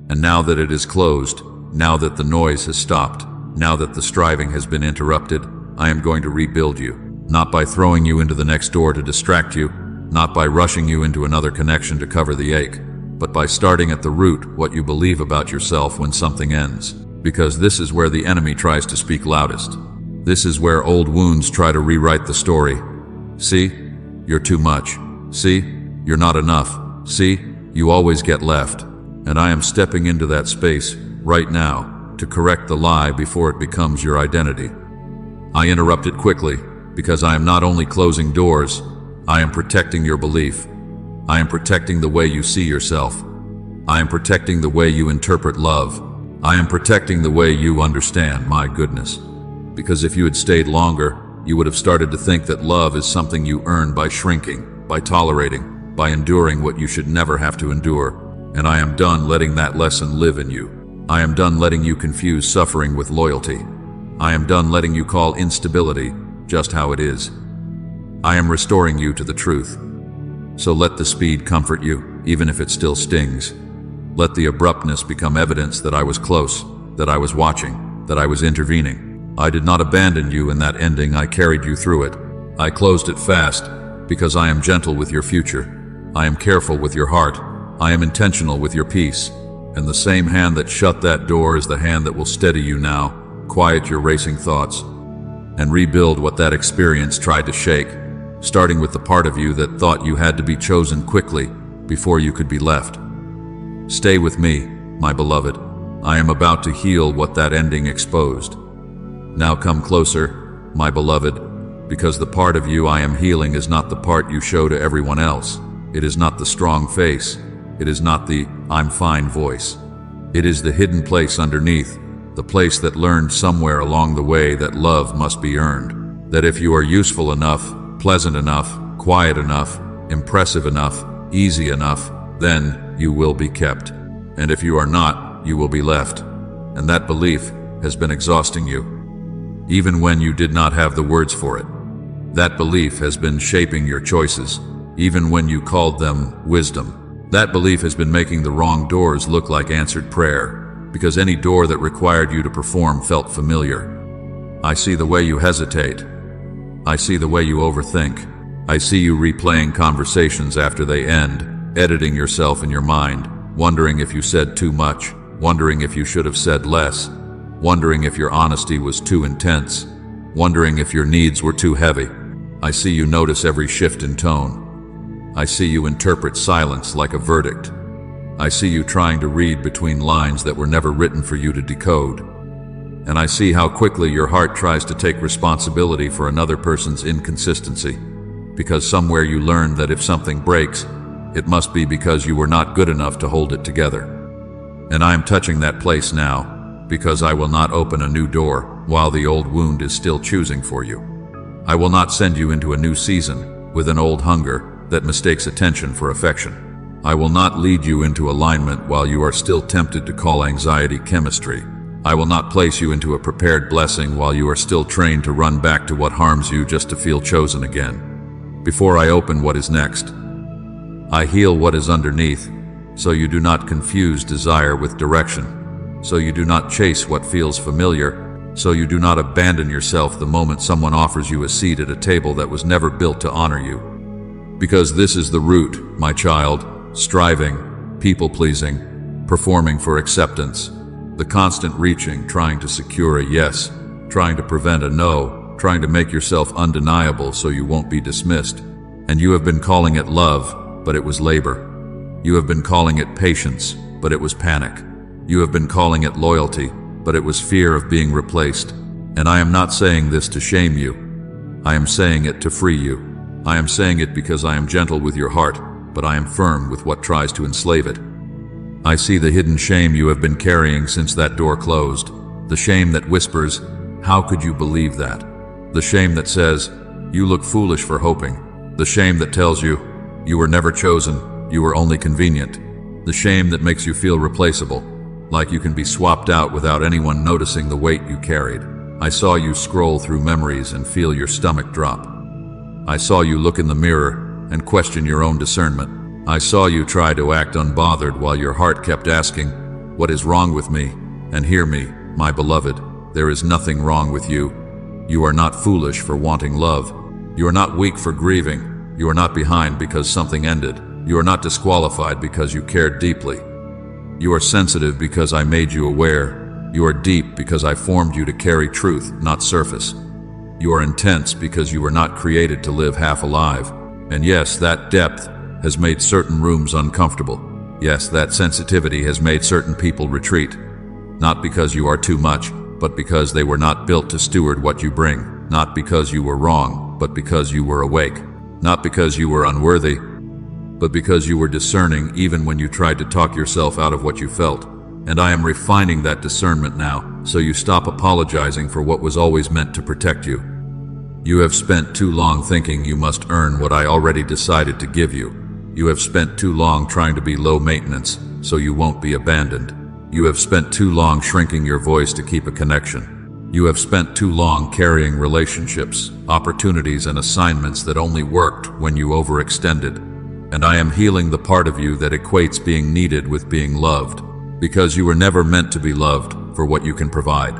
Speaker 1: And now that it is closed, now that the noise has stopped, now that the striving has been interrupted, I am going to rebuild you. Not by throwing you into the next door to distract you, not by rushing you into another connection to cover the ache, but by starting at the root what you believe about yourself when something ends. Because this is where the enemy tries to speak loudest. This is where old wounds try to rewrite the story. See, you're too much. See, you're not enough. See, you always get left. And I am stepping into that space right now to correct the lie before it becomes your identity. I interrupted quickly because I am not only closing doors, I am protecting your belief. I am protecting the way you see yourself. I am protecting the way you interpret love. I am protecting the way you understand my goodness. Because if you had stayed longer, you would have started to think that love is something you earn by shrinking, by tolerating, by enduring what you should never have to endure. And I am done letting that lesson live in you. I am done letting you confuse suffering with loyalty. I am done letting you call instability just how it is. I am restoring you to the truth. So let the speed comfort you, even if it still stings. Let the abruptness become evidence that I was close, that I was watching, that I was intervening. I did not abandon you in that ending. I carried you through it. I closed it fast because I am gentle with your future. I am careful with your heart. I am intentional with your peace. And the same hand that shut that door is the hand that will steady you now, quiet your racing thoughts, and rebuild what that experience tried to shake, starting with the part of you that thought you had to be chosen quickly before you could be left. Stay with me, my beloved. I am about to heal what that ending exposed. Now come closer, my beloved, because the part of you I am healing is not the part you show to everyone else. It is not the strong face. It is not the "I'm fine" voice. It is the hidden place underneath, the place that learned somewhere along the way that love must be earned. That if you are useful enough, pleasant enough, quiet enough, impressive enough, easy enough, then you will be kept. And if you are not, you will be left. And that belief has been exhausting you, even when you did not have the words for it. That belief has been shaping your choices, even when you called them wisdom. That belief has been making the wrong doors look like answered prayer, because any door that required you to perform felt familiar. I see the way you hesitate. I see the way you overthink. I see you replaying conversations after they end, editing yourself in your mind, wondering if you said too much, wondering if you should have said less, wondering if your honesty was too intense, wondering if your needs were too heavy. I see you notice every shift in tone. I see you interpret silence like a verdict. I see you trying to read between lines that were never written for you to decode. And I see how quickly your heart tries to take responsibility for another person's inconsistency, because somewhere you learned that if something breaks, it must be because you were not good enough to hold it together. And I am touching that place now, because I will not open a new door while the old wound is still choosing for you. I will not send you into a new season with an old hunger that mistakes attention for affection. I will not lead you into alignment while you are still tempted to call anxiety chemistry. I will not place you into a prepared blessing while you are still trained to run back to what harms you just to feel chosen again. Before I open what is next, I heal what is underneath, so you do not confuse desire with direction, so you do not chase what feels familiar, so you do not abandon yourself the moment someone offers you a seat at a table that was never built to honor you. Because this is the root, my child: striving, people-pleasing, performing for acceptance, the constant reaching, trying to secure a yes, trying to prevent a no, trying to make yourself undeniable so you won't be dismissed. And you have been calling it love, but it was labor. You have been calling it patience, but it was panic. You have been calling it loyalty, but it was fear of being replaced. And I am not saying this to shame you. I am saying it to free you. I am saying it because I am gentle with your heart, but I am firm with what tries to enslave it. I see the hidden shame you have been carrying since that door closed. The shame that whispers, "How could you believe that?" The shame that says, "You look foolish for hoping." The shame that tells you, "You were never chosen, you were only convenient." The shame that makes you feel replaceable, like you can be swapped out without anyone noticing the weight you carried. I saw you scroll through memories and feel your stomach drop. I saw you look in the mirror and question your own discernment. I saw you try to act unbothered while your heart kept asking, "What is wrong with me?" And hear me, my beloved, there is nothing wrong with you. You are not foolish for wanting love. You are not weak for grieving. You are not behind because something ended. You are not disqualified because you cared deeply. You are sensitive because I made you aware. You are deep because I formed you to carry truth, not surface. You are intense because you were not created to live half alive. And yes, that depth has made certain rooms uncomfortable. Yes, that sensitivity has made certain people retreat. Not because you are too much, but because they were not built to steward what you bring. Not because you were wrong, but because you were awake. Not because you were unworthy, but because you were discerning even when you tried to talk yourself out of what you felt. And I am refining that discernment now, so you stop apologizing for what was always meant to protect you. You have spent too long thinking you must earn what I already decided to give you. You have spent too long trying to be low maintenance, so you won't be abandoned. You have spent too long shrinking your voice to keep a connection. You have spent too long carrying relationships, opportunities, and assignments that only worked when you overextended. And I am healing the part of you that equates being needed with being loved, because you were never meant to be loved for what you can provide.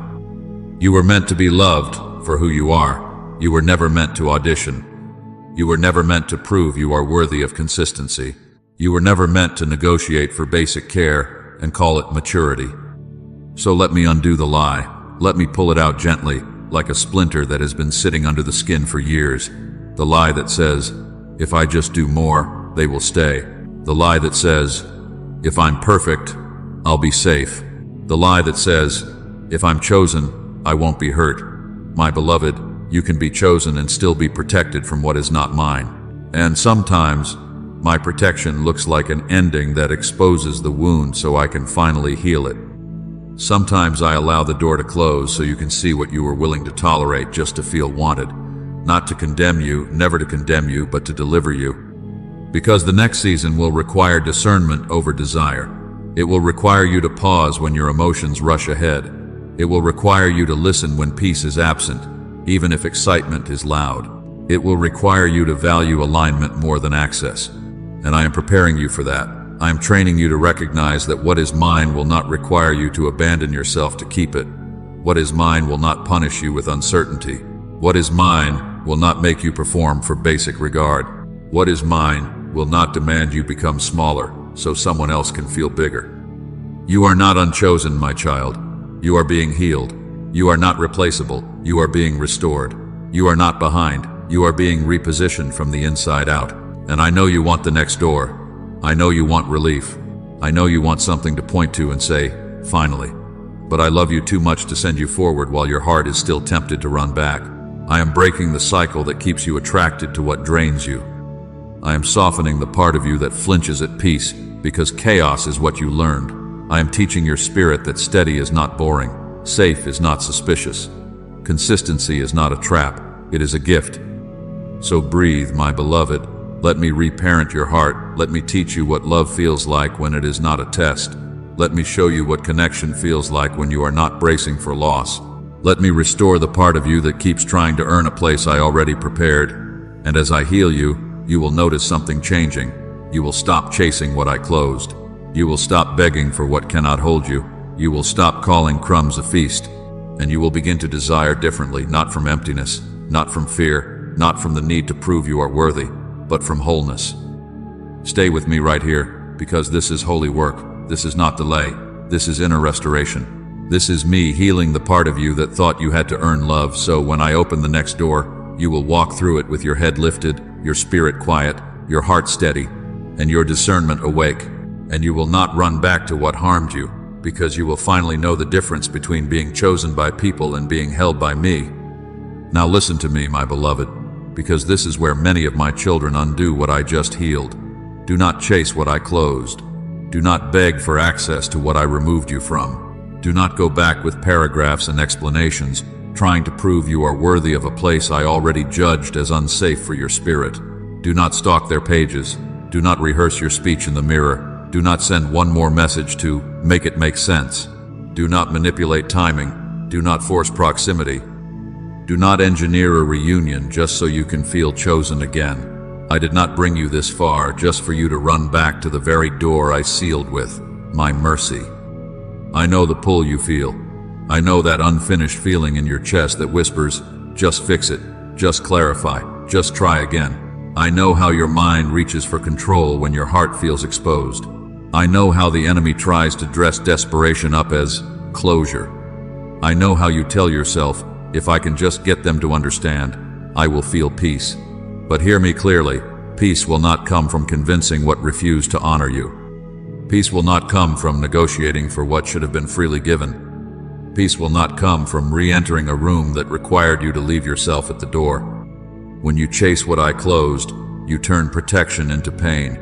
Speaker 1: You were meant to be loved for who you are. You were never meant to audition. You were never meant to prove you are worthy of consistency. You were never meant to negotiate for basic care and call it maturity. So let me undo the lie. Let me pull it out gently, like a splinter that has been sitting under the skin for years. The lie that says, if I just do more, they will stay. The lie that says, if I'm perfect, I'll be safe. The lie that says, if I'm chosen, I won't be hurt. My beloved, you can be chosen and still be protected from what is not mine. And sometimes, my protection looks like an ending that exposes the wound so I can finally heal it. Sometimes I allow the door to close so you can see what you were willing to tolerate just to feel wanted. Not to condemn you, never to condemn you, but to deliver you. Because the next season will require discernment over desire. It will require you to pause when your emotions rush ahead. It will require you to listen when peace is absent, even if excitement is loud. It will require you to value alignment more than access. And I am preparing you for that. I am training you to recognize that what is mine will not require you to abandon yourself to keep it. What is mine will not punish you with uncertainty. What is mine will not make you perform for basic regard. What is mine will not demand you become smaller so someone else can feel bigger. You are not unchosen, my child. You are being healed. You are not replaceable. You are being restored. You are not behind. You are being repositioned from the inside out. And I know you want the next door. I know you want relief. I know you want something to point to and say, finally. But I love you too much to send you forward while your heart is still tempted to run back. I am breaking the cycle that keeps you attracted to what drains you. I am softening the part of you that flinches at peace, because chaos is what you learned. I am teaching your spirit that steady is not boring, safe is not suspicious. Consistency is not a trap, it is a gift. So breathe, my beloved. Let me reparent your heart. Let me teach you what love feels like when it is not a test. Let me show you what connection feels like when you are not bracing for loss. Let me restore the part of you that keeps trying to earn a place I already prepared. And as I heal you, you will notice something changing. You will stop chasing what I closed. You will stop begging for what cannot hold you. You will stop calling crumbs a feast. And you will begin to desire differently, not from emptiness, not from fear, not from the need to prove you are worthy, but from wholeness. Stay with me right here, because this is holy work. This is not delay. This is inner restoration. This is me healing the part of you that thought you had to earn love, so when I open the next door, you will walk through it with your head lifted, your spirit quiet, your heart steady, and your discernment awake. And you will not run back to what harmed you, because you will finally know the difference between being chosen by people and being held by me. Now listen to me, my beloved, because this is where many of my children undo what I just healed. Do not chase what I closed. Do not beg for access to what I removed you from. Do not go back with paragraphs and explanations, trying to prove you are worthy of a place I already judged as unsafe for your spirit. Do not stalk their pages. Do not rehearse your speech in the mirror. Do not send one more message to make it make sense. Do not manipulate timing. Do not force proximity. Do not engineer a reunion just so you can feel chosen again. I did not bring you this far just for you to run back to the very door I sealed with my mercy. I know the pull you feel. I know that unfinished feeling in your chest that whispers, just fix it, just clarify, just try again. I know how your mind reaches for control when your heart feels exposed. I know how the enemy tries to dress desperation up as closure. I know how you tell yourself, if I can just get them to understand, I will feel peace. But hear me clearly, peace will not come from convincing what refused to honor you. Peace will not come from negotiating for what should have been freely given. Peace will not come from re-entering a room that required you to leave yourself at the door. When you chase what I closed, you turn protection into pain.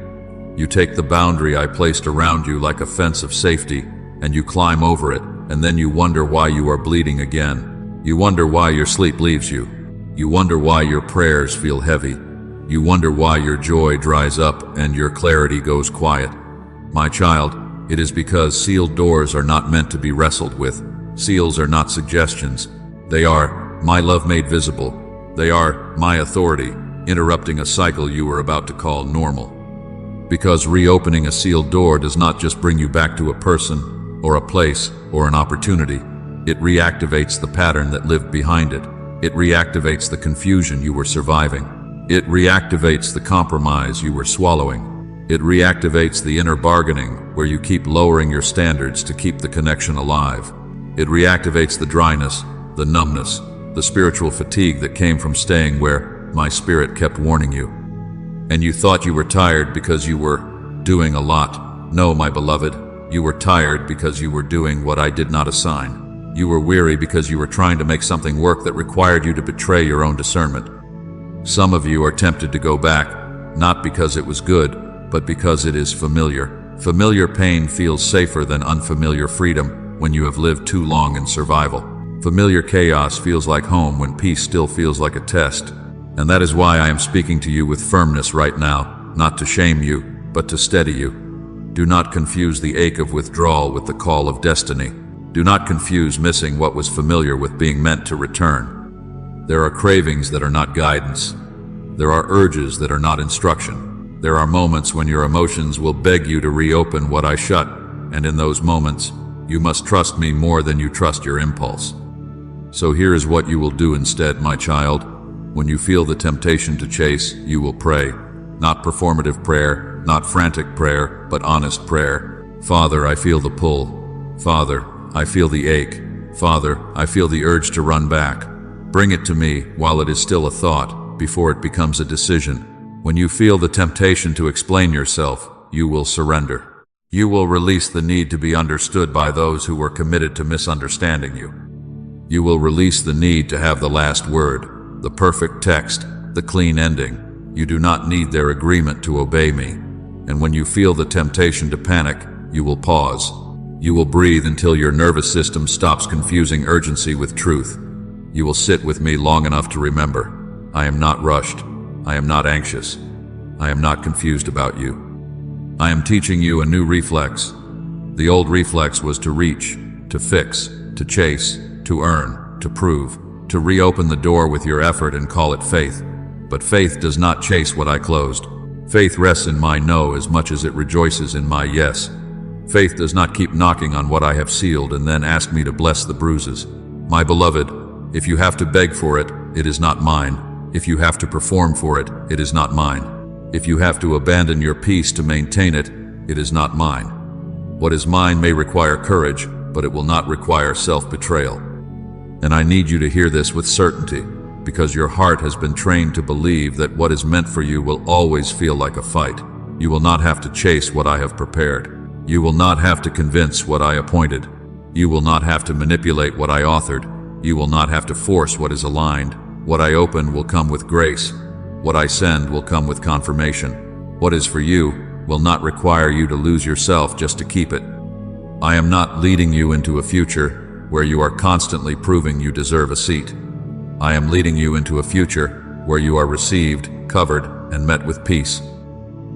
Speaker 1: You take the boundary I placed around you like a fence of safety, and you climb over it, and then you wonder why you are bleeding again. You wonder why your sleep leaves you. You wonder why your prayers feel heavy. You wonder why your joy dries up and your clarity goes quiet. My child, it is because sealed doors are not meant to be wrestled with. Seals are not suggestions. They are my love made visible. They are my authority, interrupting a cycle you were about to call normal. Because reopening a sealed door does not just bring you back to a person, or a place, or an opportunity. It reactivates the pattern that lived behind it. It reactivates the confusion you were surviving. It reactivates the compromise you were swallowing. It reactivates the inner bargaining where you keep lowering your standards to keep the connection alive. It reactivates the dryness, the numbness, the spiritual fatigue that came from staying where my spirit kept warning you. And you thought you were tired because you were doing a lot. No, my beloved, you were tired because you were doing what I did not assign. You were weary because you were trying to make something work that required you to betray your own discernment. Some of you are tempted to go back, not because it was good, but because it is familiar. Familiar pain feels safer than unfamiliar freedom when you have lived too long in survival. Familiar chaos feels like home when peace still feels like a test. And that is why I am speaking to you with firmness right now, not to shame you, but to steady you. Do not confuse the ache of withdrawal with the call of destiny. Do not confuse missing what was familiar with being meant to return. There are cravings that are not guidance. There are urges that are not instruction. There are moments when your emotions will beg you to reopen what I shut, and in those moments, you must trust me more than you trust your impulse. So here is what you will do instead, my child. When you feel the temptation to chase, you will pray. Not performative prayer, not frantic prayer, but honest prayer. Father, I feel the pull. Father, I feel the ache. Father, I feel the urge to run back. Bring it to me while it is still a thought, before it becomes a decision. When you feel the temptation to explain yourself, you will surrender. You will release the need to be understood by those who were committed to misunderstanding you. You will release the need to have the last word, the perfect text, the clean ending. You do not need their agreement to obey me. And when you feel the temptation to panic, you will pause. You will breathe until your nervous system stops confusing urgency with truth. You will sit with me long enough to remember, I am not rushed. I am not anxious. I am not confused about you. I am teaching you a new reflex. The old reflex was to reach, to fix, to chase, to earn, to prove, to reopen the door with your effort and call it faith. But faith does not chase what I closed. Faith rests in my no as much as it rejoices in my yes. Faith does not keep knocking on what I have sealed and then ask me to bless the bruises. My beloved, if you have to beg for it, it is not mine. If you have to perform for it, it is not mine. If you have to abandon your peace to maintain it, it is not mine. What is mine may require courage, but it will not require self-betrayal. And I need you to hear this with certainty, because your heart has been trained to believe that what is meant for you will always feel like a fight. You will not have to chase what I have prepared. You will not have to convince what I appointed. You will not have to manipulate what I authored. You will not have to force what is aligned. What I open will come with grace. What I send will come with confirmation. What is for you will not require you to lose yourself just to keep it. I am not leading you into a future where you are constantly proving you deserve a seat. I am leading you into a future where you are received, covered, and met with peace.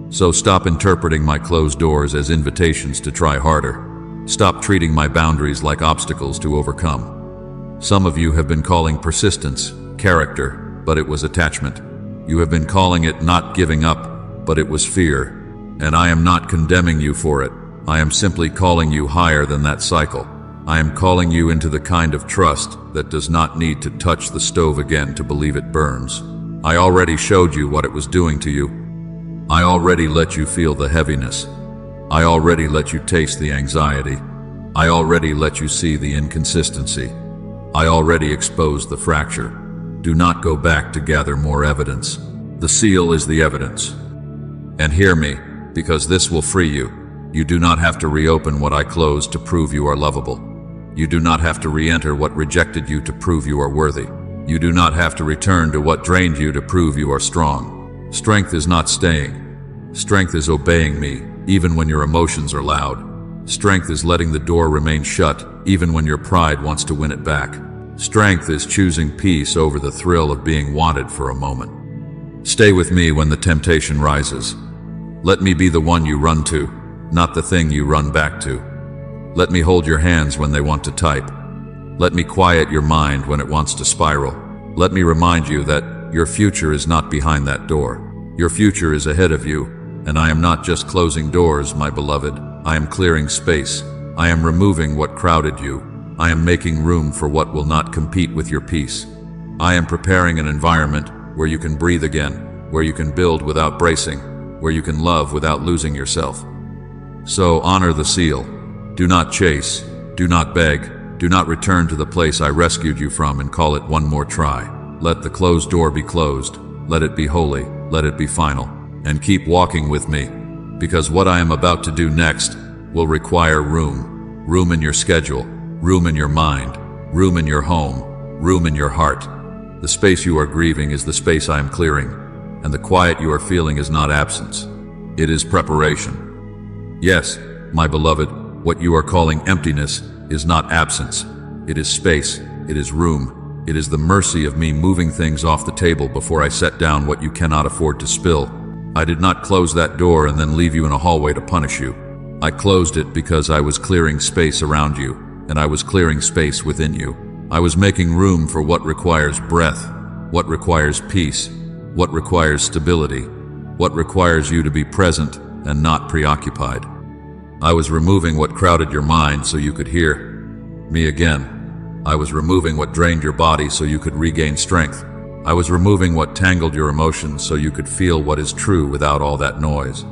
Speaker 1: So stop interpreting my closed doors as invitations to try harder. Stop treating my boundaries like obstacles to overcome. Some of you have been calling persistence character, but it was attachment. You have been calling it not giving up, but it was fear. And I am not condemning you for it. I am simply calling you higher than that cycle. I am calling you into the kind of trust that does not need to touch the stove again to believe it burns. I already showed you what it was doing to you. I already let you feel the heaviness. I already let you taste the anxiety. I already let you see the inconsistency. I already exposed the fracture. Do not go back to gather more evidence. The seal is the evidence. And hear me, because this will free you. You do not have to reopen what I closed to prove you are lovable. You do not have to re-enter what rejected you to prove you are worthy. You do not have to return to what drained you to prove you are strong. Strength is not staying. Strength is obeying me, even when your emotions are loud. Strength is letting the door remain shut, even when your pride wants to win it back. Strength is choosing peace over the thrill of being wanted for a moment. Stay with me when the temptation rises. Let me be the one you run to, not the thing you run back to. Let me hold your hands when they want to type. Let me quiet your mind when it wants to spiral. Let me remind you that your future is not behind that door. Your future is ahead of you, and I am not just closing doors, my beloved. I am clearing space. I am removing what crowded you. I am making room for what will not compete with your peace. I am preparing an environment where you can breathe again, where you can build without bracing, where you can love without losing yourself. So honor the seal. Do not chase. Do not beg. Do not return to the place I rescued you from and call it one more try. Let the closed door be closed. Let it be holy. Let it be final. And keep walking with me, because what I am about to do next will require room. Room in your schedule. Room in your mind, room in your home, room in your heart. The space you are grieving is the space I am clearing, and the quiet you are feeling is not absence. It is preparation. Yes, my beloved, what you are calling emptiness is not absence. It is space, it is room, it is the mercy of me moving things off the table before I set down what you cannot afford to spill. I did not close that door and then leave you in a hallway to punish you. I closed it because I was clearing space around you, and I was clearing space within you. I was making room for what requires breath, what requires peace, what requires stability, what requires you to be present and not preoccupied. I was removing what crowded your mind so you could hear me again. I was removing what drained your body so you could regain strength. I was removing what tangled your emotions so you could feel what is true without all that noise.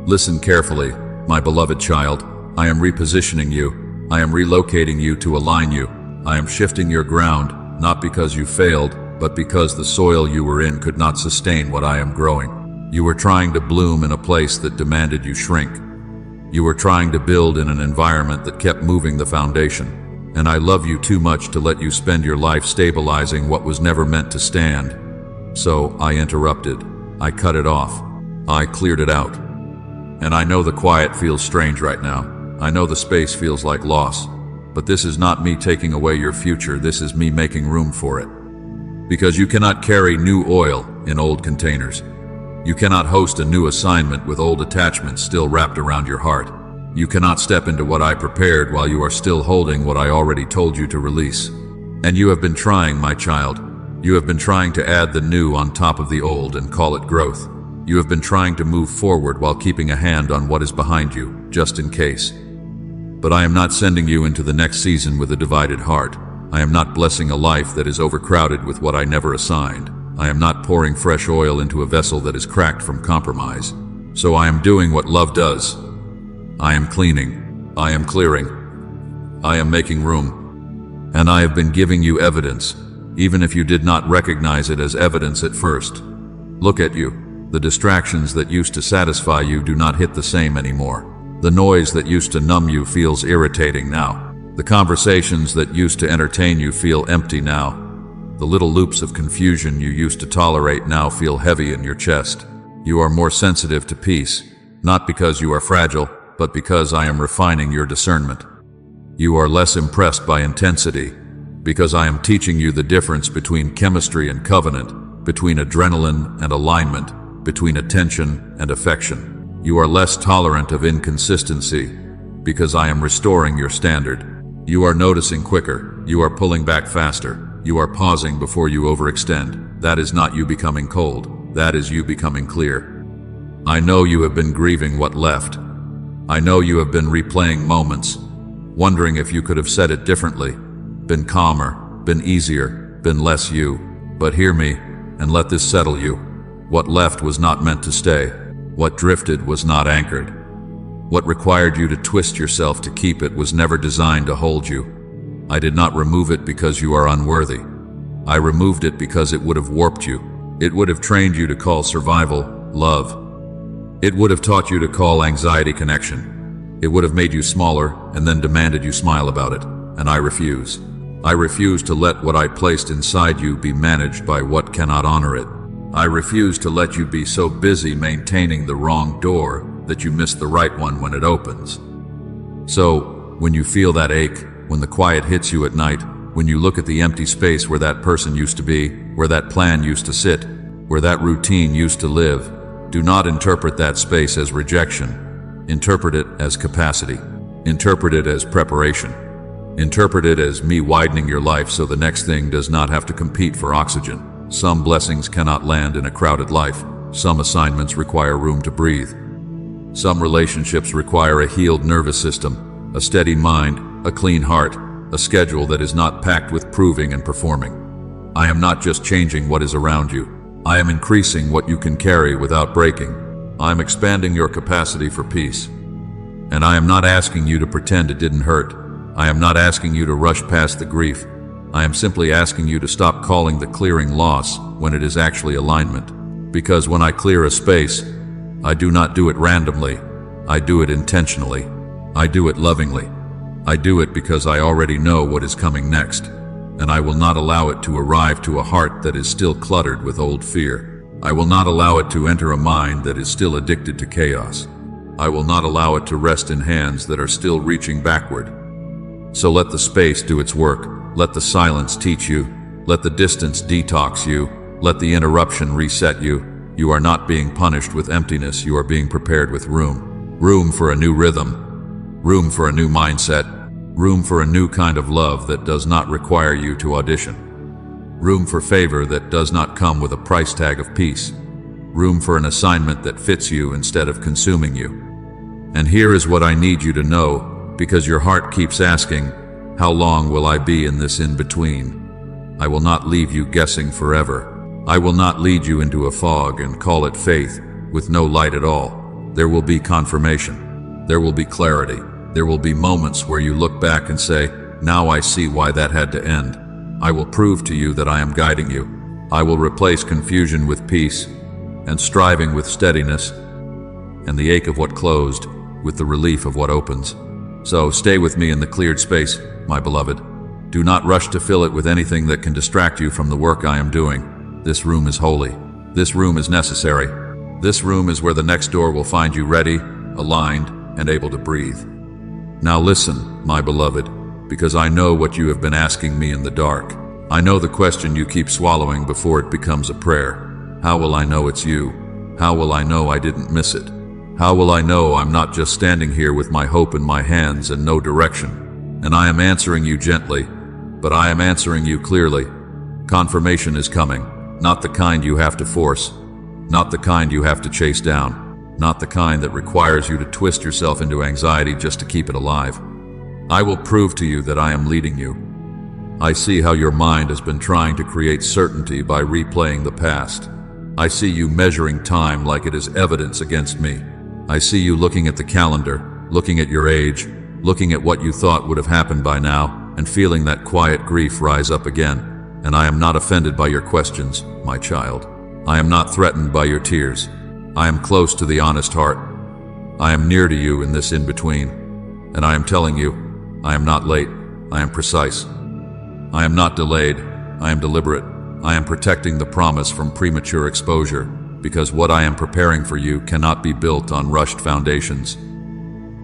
Speaker 1: Listen carefully, my beloved child. I am repositioning you. I am relocating you to align you. I am shifting your ground, not because you failed, but because the soil you were in could not sustain what I am growing. You were trying to bloom in a place that demanded you shrink. You were trying to build in an environment that kept moving the foundation. And I love you too much to let you spend your life stabilizing what was never meant to stand. So I interrupted. I cut it off. I cleared it out. And I know the quiet feels strange right now. I know the space feels like loss, but this is not me taking away your future. This is me making room for it. Because you cannot carry new oil in old containers. You cannot host a new assignment with old attachments still wrapped around your heart. You cannot step into what I prepared while you are still holding what I already told you to release. And you have been trying, my child. You have been trying to add the new on top of the old and call it growth. You have been trying to move forward while keeping a hand on what is behind you, just in case. But I am not sending you into the next season with a divided heart. I am not blessing a life that is overcrowded with what I never assigned. I am not pouring fresh oil into a vessel that is cracked from compromise. So I am doing what love does. I am cleaning. I am clearing. I am making room. And I have been giving you evidence, even if you did not recognize it as evidence at first. Look at you. The distractions that used to satisfy you do not hit the same anymore. The noise that used to numb you feels irritating now. The conversations that used to entertain you feel empty now. The little loops of confusion you used to tolerate now feel heavy in your chest. You are more sensitive to peace, not because you are fragile, but because I am refining your discernment. You are less impressed by intensity, because I am teaching you the difference between chemistry and covenant, between adrenaline and alignment, between attention and affection. You are less tolerant of inconsistency, because I am restoring your standard. You are noticing quicker. You are pulling back faster. You are pausing before you overextend. That is not you becoming cold. That is you becoming clear. I know you have been grieving what left. I know you have been replaying moments, wondering if you could have said it differently, been calmer, been easier, been less you. But hear me, and let this settle you. What left was not meant to stay. What drifted was not anchored. What required you to twist yourself to keep it was never designed to hold you. I did not remove it because you are unworthy. I removed it because it would have warped you. It would have trained you to call survival love. It would have taught you to call anxiety connection. It would have made you smaller and then demanded you smile about it. And I refuse. I refuse to let what I placed inside you be managed by what cannot honor it. I refuse to let you be so busy maintaining the wrong door that you miss the right one when it opens. So, when you feel that ache, when the quiet hits you at night, when you look at the empty space where that person used to be, where that plan used to sit, where that routine used to live, do not interpret that space as rejection. Interpret it as capacity. Interpret it as preparation. Interpret it as me widening your life so the next thing does not have to compete for oxygen. Some blessings cannot land in a crowded life. Some assignments require room to breathe. Some relationships require a healed nervous system, a steady mind, a clean heart, a schedule that is not packed with proving and performing. I am not just changing what is around you. I am increasing what you can carry without breaking. I am expanding your capacity for peace. And I am not asking you to pretend it didn't hurt. I am not asking you to rush past the grief. I am simply asking you to stop calling the clearing loss when it is actually alignment. Because when I clear a space, I do not do it randomly. I do it intentionally. I do it lovingly. I do it because I already know what is coming next. And I will not allow it to arrive to a heart that is still cluttered with old fear. I will not allow it to enter a mind that is still addicted to chaos. I will not allow it to rest in hands that are still reaching backward. So let the space do its work. Let the silence teach you. Let the distance detox you. Let the interruption reset you. You are not being punished with emptiness. You are being prepared with room. Room for a new rhythm. Room for a new mindset. Room for a new kind of love that does not require you to audition. Room for favor that does not come with a price tag of peace. Room for an assignment that fits you instead of consuming you. And here is what I need you to know, because your heart keeps asking, how long will I be in this in-between? I will not leave you guessing forever. I will not lead you into a fog and call it faith with no light at all. There will be confirmation. There will be clarity. There will be moments where you look back and say, now I see why that had to end. I will prove to you that I am guiding you. I will replace confusion with peace, and striving with steadiness, and the ache of what closed with the relief of what opens. So stay with me in the cleared space, my beloved. Do not rush to fill it with anything that can distract you from the work I am doing. This room is holy. This room is necessary. This room is where the next door will find you ready, aligned, and able to breathe. Now listen, my beloved, because I know what you have been asking me in the dark. I know the question you keep swallowing before it becomes a prayer. How will I know it's you? How will I know I didn't miss it? How will I know I'm not just standing here with my hope in my hands and no direction? And I am answering you gently, but I am answering you clearly. Confirmation is coming, not the kind you have to force, not the kind you have to chase down. Not the kind that requires you to twist yourself into anxiety just to keep it alive. I will prove to you that I am leading you. I see how your mind has been trying to create certainty by replaying the past. I see you measuring time like it is evidence against me. I see you looking at the calendar, looking at your age, looking at what you thought would have happened by now, and feeling that quiet grief rise up again. And I am not offended by your questions, my child. I am not threatened by your tears. I am close to the honest heart. I am near to you in this in-between, and I am telling you, I am not late, I am precise. I am not delayed, I am deliberate. I am protecting the promise from premature exposure, because what I am preparing for you cannot be built on rushed foundations.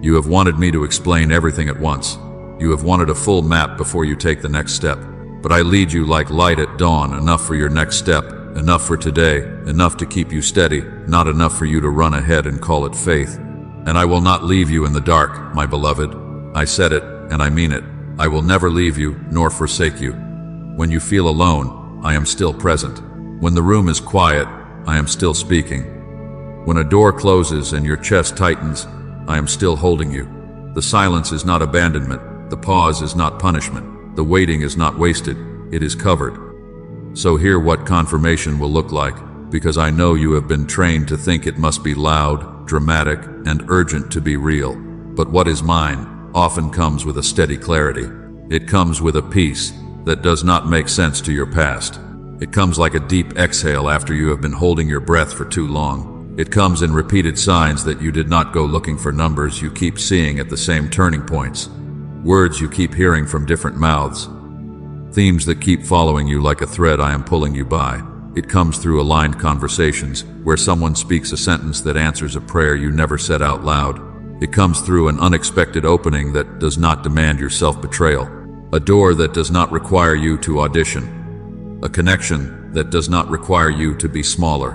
Speaker 1: You have wanted me to explain everything at once. You have wanted a full map before you take the next step. But I lead you like light at dawn, enough for your next step. Enough for today, enough to keep you steady, not enough for you to run ahead and call it faith. And I will not leave you in the dark, my beloved. I said it, and I mean it. I will never leave you, nor forsake you. When you feel alone, I am still present. When the room is quiet, I am still speaking. When a door closes and your chest tightens, I am still holding you. The silence is not abandonment. The pause is not punishment. The waiting is not wasted. It is covered. So hear what confirmation will look like, because I know you have been trained to think it must be loud, dramatic, and urgent to be real. But what is mine often comes with a steady clarity. It comes with a peace that does not make sense to your past. It comes like a deep exhale after you have been holding your breath for too long. It comes in repeated signs that you did not go looking for, numbers you keep seeing at the same turning points, words you keep hearing from different mouths, themes that keep following you like a thread I am pulling you by. It comes through aligned conversations, where someone speaks a sentence that answers a prayer you never said out loud. It comes through an unexpected opening that does not demand your self-betrayal. A door that does not require you to audition. A connection that does not require you to be smaller.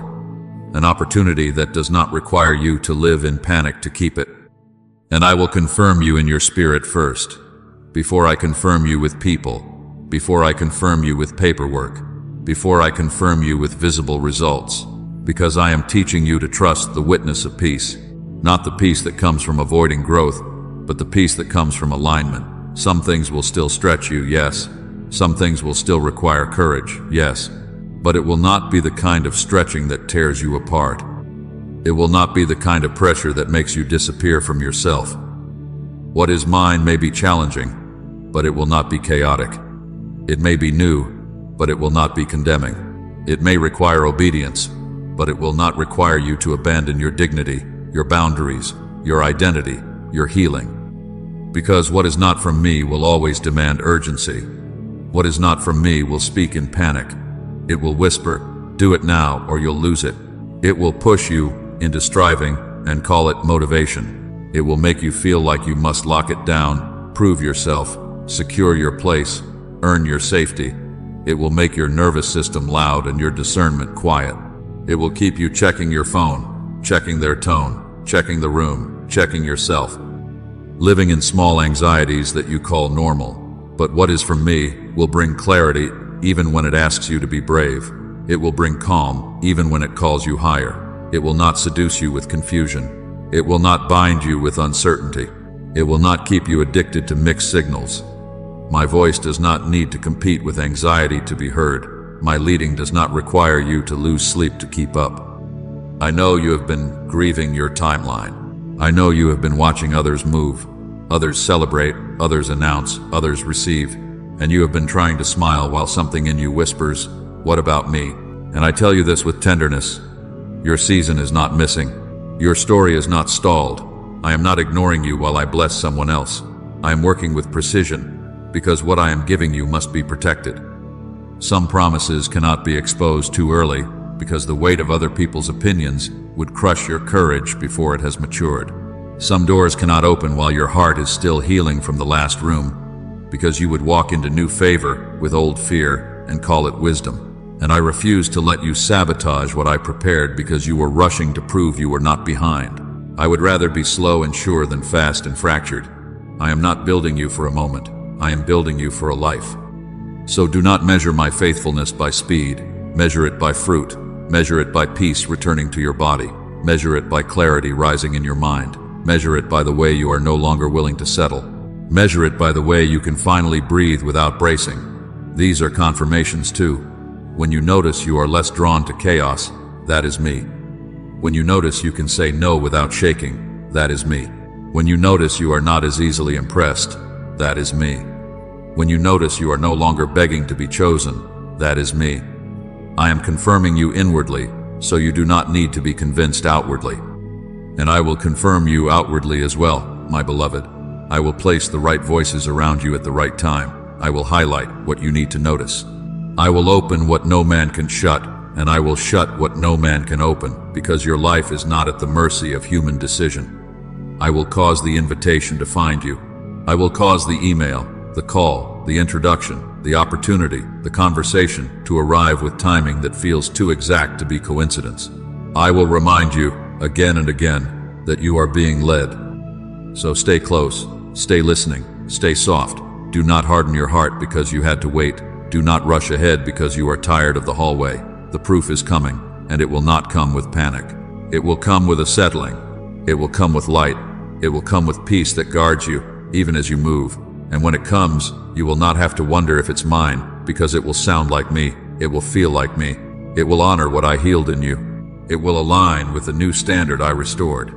Speaker 1: An opportunity that does not require you to live in panic to keep it. And I will confirm you in your spirit first, before I confirm you with people, before I confirm you with paperwork, before I confirm you with visible results, because I am teaching you to trust the witness of peace, not the peace that comes from avoiding growth, but the peace that comes from alignment. Some things will still stretch you, yes. Some things will still require courage, yes. But it will not be the kind of stretching that tears you apart. It will not be the kind of pressure that makes you disappear from yourself. What is mine may be challenging, but it will not be chaotic. It may be new, but it will not be condemning. It may require obedience, but it will not require you to abandon your dignity, your boundaries, your identity, your healing. Because what is not from me will always demand urgency. What is not from me will speak in panic. It will whisper, "Do it now or you'll lose it." It will push you into striving and call it motivation. It will make you feel like you must lock it down, prove yourself, secure your place, earn your safety. It will make your nervous system loud and your discernment quiet. It will keep you checking your phone, checking their tone, checking the room, checking yourself. Living in small anxieties that you call normal. But what is from me will bring clarity even when it asks you to be brave. It will bring calm even when it calls you higher. It will not seduce you with confusion. It will not bind you with uncertainty. It will not keep you addicted to mixed signals. My voice does not need to compete with anxiety to be heard. My leading does not require you to lose sleep to keep up. I know you have been grieving your timeline. I know you have been watching others move, others celebrate, others announce, others receive, and you have been trying to smile while something in you whispers, "What about me?" And I tell you this with tenderness. Your season is not missing. Your story is not stalled. I am not ignoring you while I bless someone else. I am working with precision, because what I am giving you must be protected. Some promises cannot be exposed too early, because the weight of other people's opinions would crush your courage before it has matured. Some doors cannot open while your heart is still healing from the last room, because you would walk into new favor with old fear and call it wisdom. And I refuse to let you sabotage what I prepared because you were rushing to prove you were not behind. I would rather be slow and sure than fast and fractured. I am not building you for a moment. I am building you for a life. So do not measure my faithfulness by speed. Measure it by fruit. Measure it by peace returning to your body. Measure it by clarity rising in your mind. Measure it by the way you are no longer willing to settle. Measure it by the way you can finally breathe without bracing. These are confirmations too. When you notice you are less drawn to chaos, that is me. When you notice you can say no without shaking, that is me. When you notice you are not as easily impressed, that is me. When you notice you are no longer begging to be chosen, that is me. I am confirming you inwardly, so you do not need to be convinced outwardly. And I will confirm you outwardly as well, my beloved. I will place the right voices around you at the right time. I will highlight what you need to notice. I will open what no man can shut, and I will shut what no man can open, because your life is not at the mercy of human decision. I will cause the invitation to find you. I will cause the email, the call, the introduction, the opportunity, the conversation to arrive with timing that feels too exact to be coincidence. I will remind you, again and again, that you are being led. So stay close, stay listening, stay soft. Do not harden your heart because you had to wait. Do not rush ahead because you are tired of the hallway. The proof is coming, and it will not come with panic. It will come with a settling. It will come with light. It will come with peace that guards you, even as you move. And when it comes, you will not have to wonder if it's mine, because it will sound like me. It will feel like me. It will honor what I healed in you. It will align with the new standard I restored.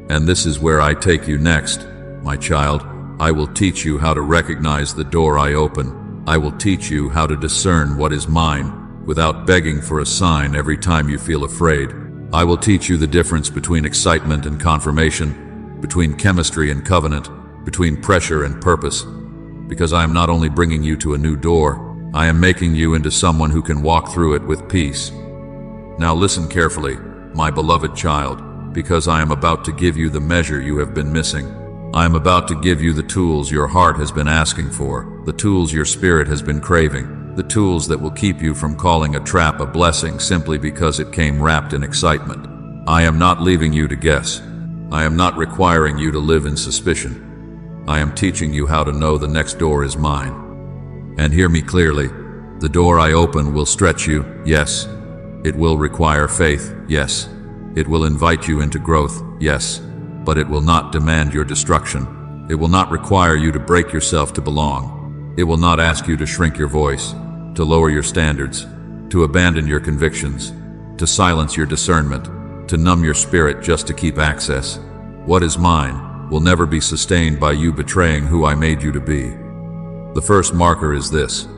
Speaker 1: And this is where I take you next, my child. I will teach you how to recognize the door I open. I will teach you how to discern what is mine without begging for a sign every time you feel afraid. I will teach you the difference between excitement and confirmation, between chemistry and covenant, between pressure and purpose. Because I am not only bringing you to a new door, I am making you into someone who can walk through it with peace. Now listen carefully, my beloved child, because I am about to give you the measure you have been missing. I am about to give you the tools your heart has been asking for, the tools your spirit has been craving, the tools that will keep you from calling a trap a blessing simply because it came wrapped in excitement. I am not leaving you to guess. I am not requiring you to live in suspicion. I am teaching you how to know the next door is mine. And hear me clearly, the door I open will stretch you, yes. It will require faith, yes. It will invite you into growth, yes. But it will not demand your destruction. It will not require you to break yourself to belong. It will not ask you to shrink your voice, to lower your standards, to abandon your convictions, to silence your discernment, to numb your spirit just to keep access. What is mine will never be sustained by you betraying who I made you to be. The first marker is this: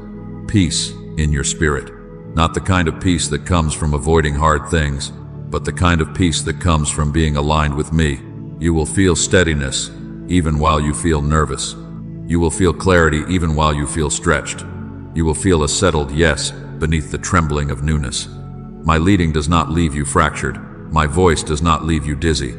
Speaker 1: peace in your spirit. Not the kind of peace that comes from avoiding hard things, but the kind of peace that comes from being aligned with me. You will feel steadiness even while you feel nervous. You will feel clarity even while you feel stretched. You will feel a settled yes beneath the trembling of newness. My leading does not leave you fractured. My voice does not leave you dizzy.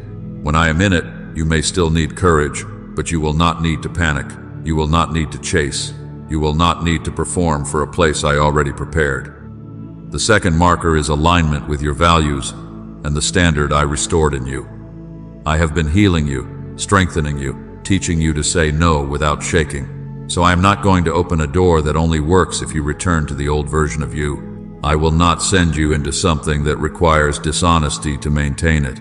Speaker 1: When I am in it, you may still need courage, but you will not need to panic. You will not need to chase. You will not need to perform for a place I already prepared. The second marker is alignment with your values and the standard I restored in you. I have been healing you, strengthening you, teaching you to say no without shaking. So I am not going to open a door that only works if you return to the old version of you. I will not send you into something that requires dishonesty to maintain it.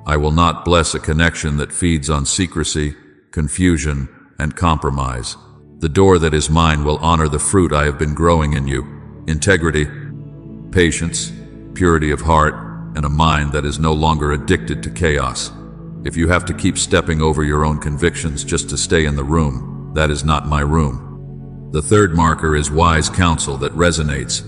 Speaker 1: I will not bless a connection that feeds on secrecy, confusion, and compromise. The door that is mine will honor the fruit I have been growing in you: integrity, patience, purity of heart, and a mind that is no longer addicted to chaos. If you have to keep stepping over your own convictions just to stay in the room, that is not my room. The third marker is wise counsel that resonates,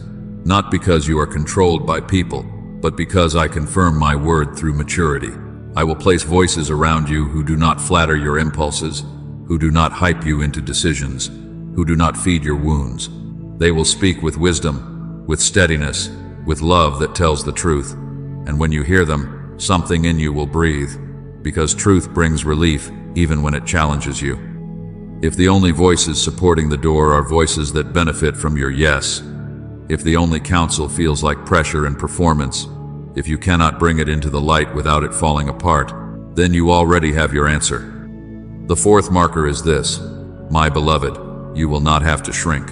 Speaker 1: not because you are controlled by people, but because I confirm my word through maturity. I will place voices around you who do not flatter your impulses, who do not hype you into decisions, who do not feed your wounds. They will speak with wisdom, with steadiness, with love that tells the truth. And when you hear them, something in you will breathe, because truth brings relief even when it challenges you. If the only voices supporting the door are voices that benefit from your yes, if the only counsel feels like pressure and performance, if you cannot bring it into the light without it falling apart, then you already have your answer. The fourth marker is this: my beloved, you will not have to shrink.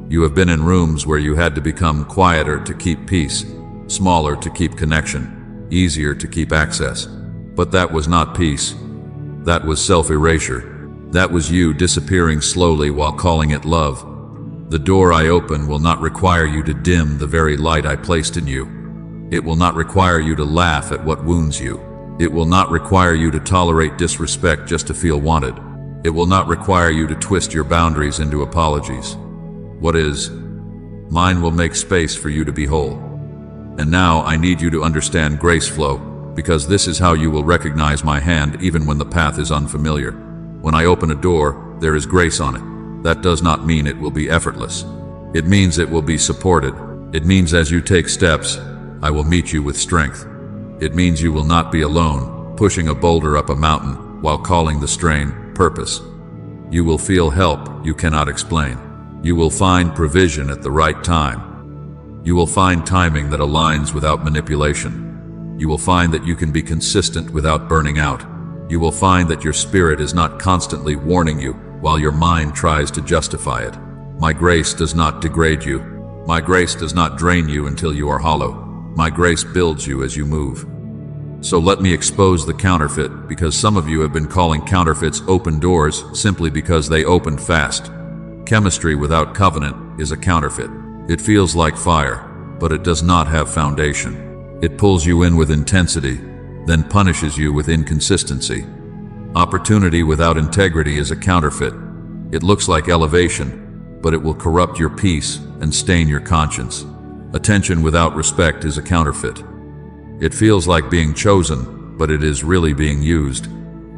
Speaker 1: You have been in rooms where you had to become quieter to keep peace, smaller to keep connection, easier to keep access. But that was not peace. That was self-erasure. That was you disappearing slowly while calling it love. The door I open will not require you to dim the very light I placed in you. It will not require you to laugh at what wounds you. It will not require you to tolerate disrespect just to feel wanted. It will not require you to twist your boundaries into apologies. What is mine will make space for you to be whole. And now I need you to understand grace flow, because this is how you will recognize my hand even when the path is unfamiliar. When I open a door, there is grace on it. That does not mean it will be effortless. It means it will be supported. It means as you take steps, I will meet you with strength. It means you will not be alone, pushing a boulder up a mountain while calling the strain purpose. You will feel help you cannot explain. You will find provision at the right time. You will find timing that aligns without manipulation. You will find that you can be consistent without burning out. You will find that your spirit is not constantly warning you while your mind tries to justify it. My grace does not degrade you. My grace does not drain you until you are hollow. My grace builds you as you move. So let me expose the counterfeit, because some of you have been calling counterfeits open doors simply because they opened fast. Chemistry without covenant is a counterfeit. It feels like fire, but it does not have foundation. It pulls you in with intensity, then punishes you with inconsistency. Opportunity without integrity is a counterfeit. It looks like elevation, but it will corrupt your peace and stain your conscience. Attention without respect is a counterfeit. It feels like being chosen, but it is really being used.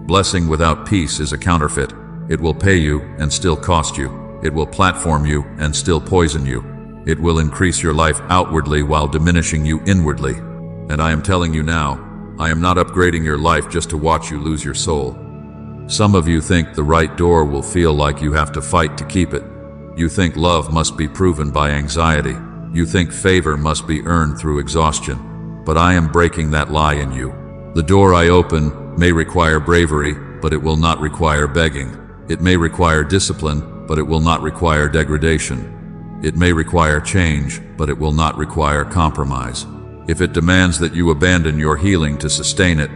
Speaker 1: Blessing without peace is a counterfeit. It will pay you and still cost you. It will platform you and still poison you. It will increase your life outwardly while diminishing you inwardly. And I am telling you now, I am not upgrading your life just to watch you lose your soul. Some of you think the right door will feel like you have to fight to keep it. You think love must be proven by anxiety. You think favor must be earned through exhaustion. But I am breaking that lie in you. The door I open may require bravery, but it will not require begging. It may require discipline, but it will not require degradation. It may require change, but it will not require compromise. If it demands that you abandon your healing to sustain it,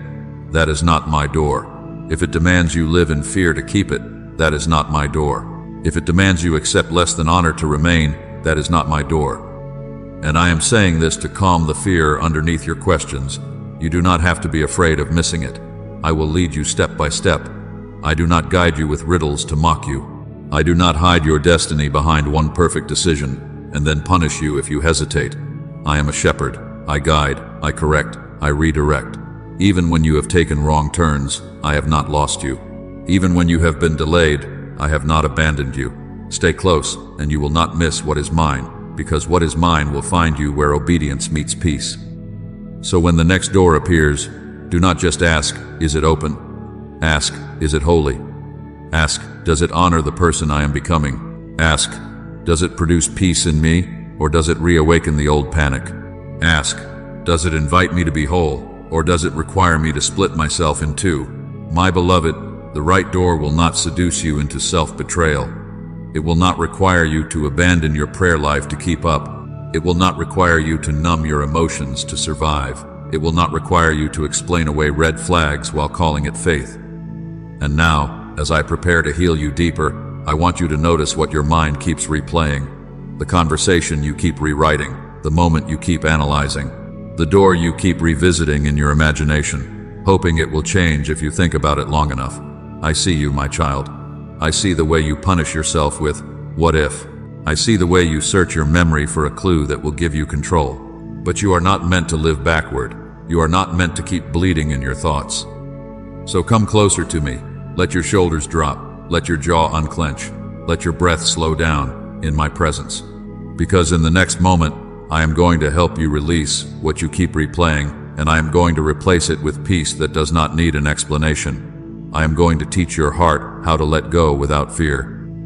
Speaker 1: that is not my door. If it demands you live in fear to keep it, that is not my door. If it demands you accept less than honor to remain, that is not my door. And I am saying this to calm the fear underneath your questions. You do not have to be afraid of missing it. I will lead you step by step. I do not guide you with riddles to mock you. I do not hide your destiny behind one perfect decision and then punish you if you hesitate. I am a shepherd. I guide, I correct, I redirect. Even when you have taken wrong turns, I have not lost you. Even when you have been delayed, I have not abandoned you. Stay close, and you will not miss what is mine, because what is mine will find you where obedience meets peace. So when the next door appears, do not just ask, is it open? Ask, is it holy? Ask, does it honor the person I am becoming? Ask, does it produce peace in me, or does it reawaken the old panic? Ask, does it invite me to be whole, or does it require me to split myself in two? My beloved, the right door will not seduce you into self-betrayal. It will not require you to abandon your prayer life to keep up. It will not require you to numb your emotions to survive. It will not require you to explain away red flags while calling it faith. And now, as I prepare to heal you deeper, I want you to notice what your mind keeps replaying, the conversation you keep rewriting, the moment you keep analyzing, the door you keep revisiting in your imagination, hoping it will change if you think about it long enough. I see you, my child. I see the way you punish yourself with, what if? I see the way you search your memory for a clue that will give you control. But you are not meant to live backward. You are not meant to keep bleeding in your thoughts. So come closer to me. Let your shoulders drop. Let your jaw unclench. Let your breath slow down in my presence. Because in the next moment, I am going to help you release what you keep replaying, and I am going to replace it with peace that does not need an explanation. I am going to teach your heart how to let go without fear,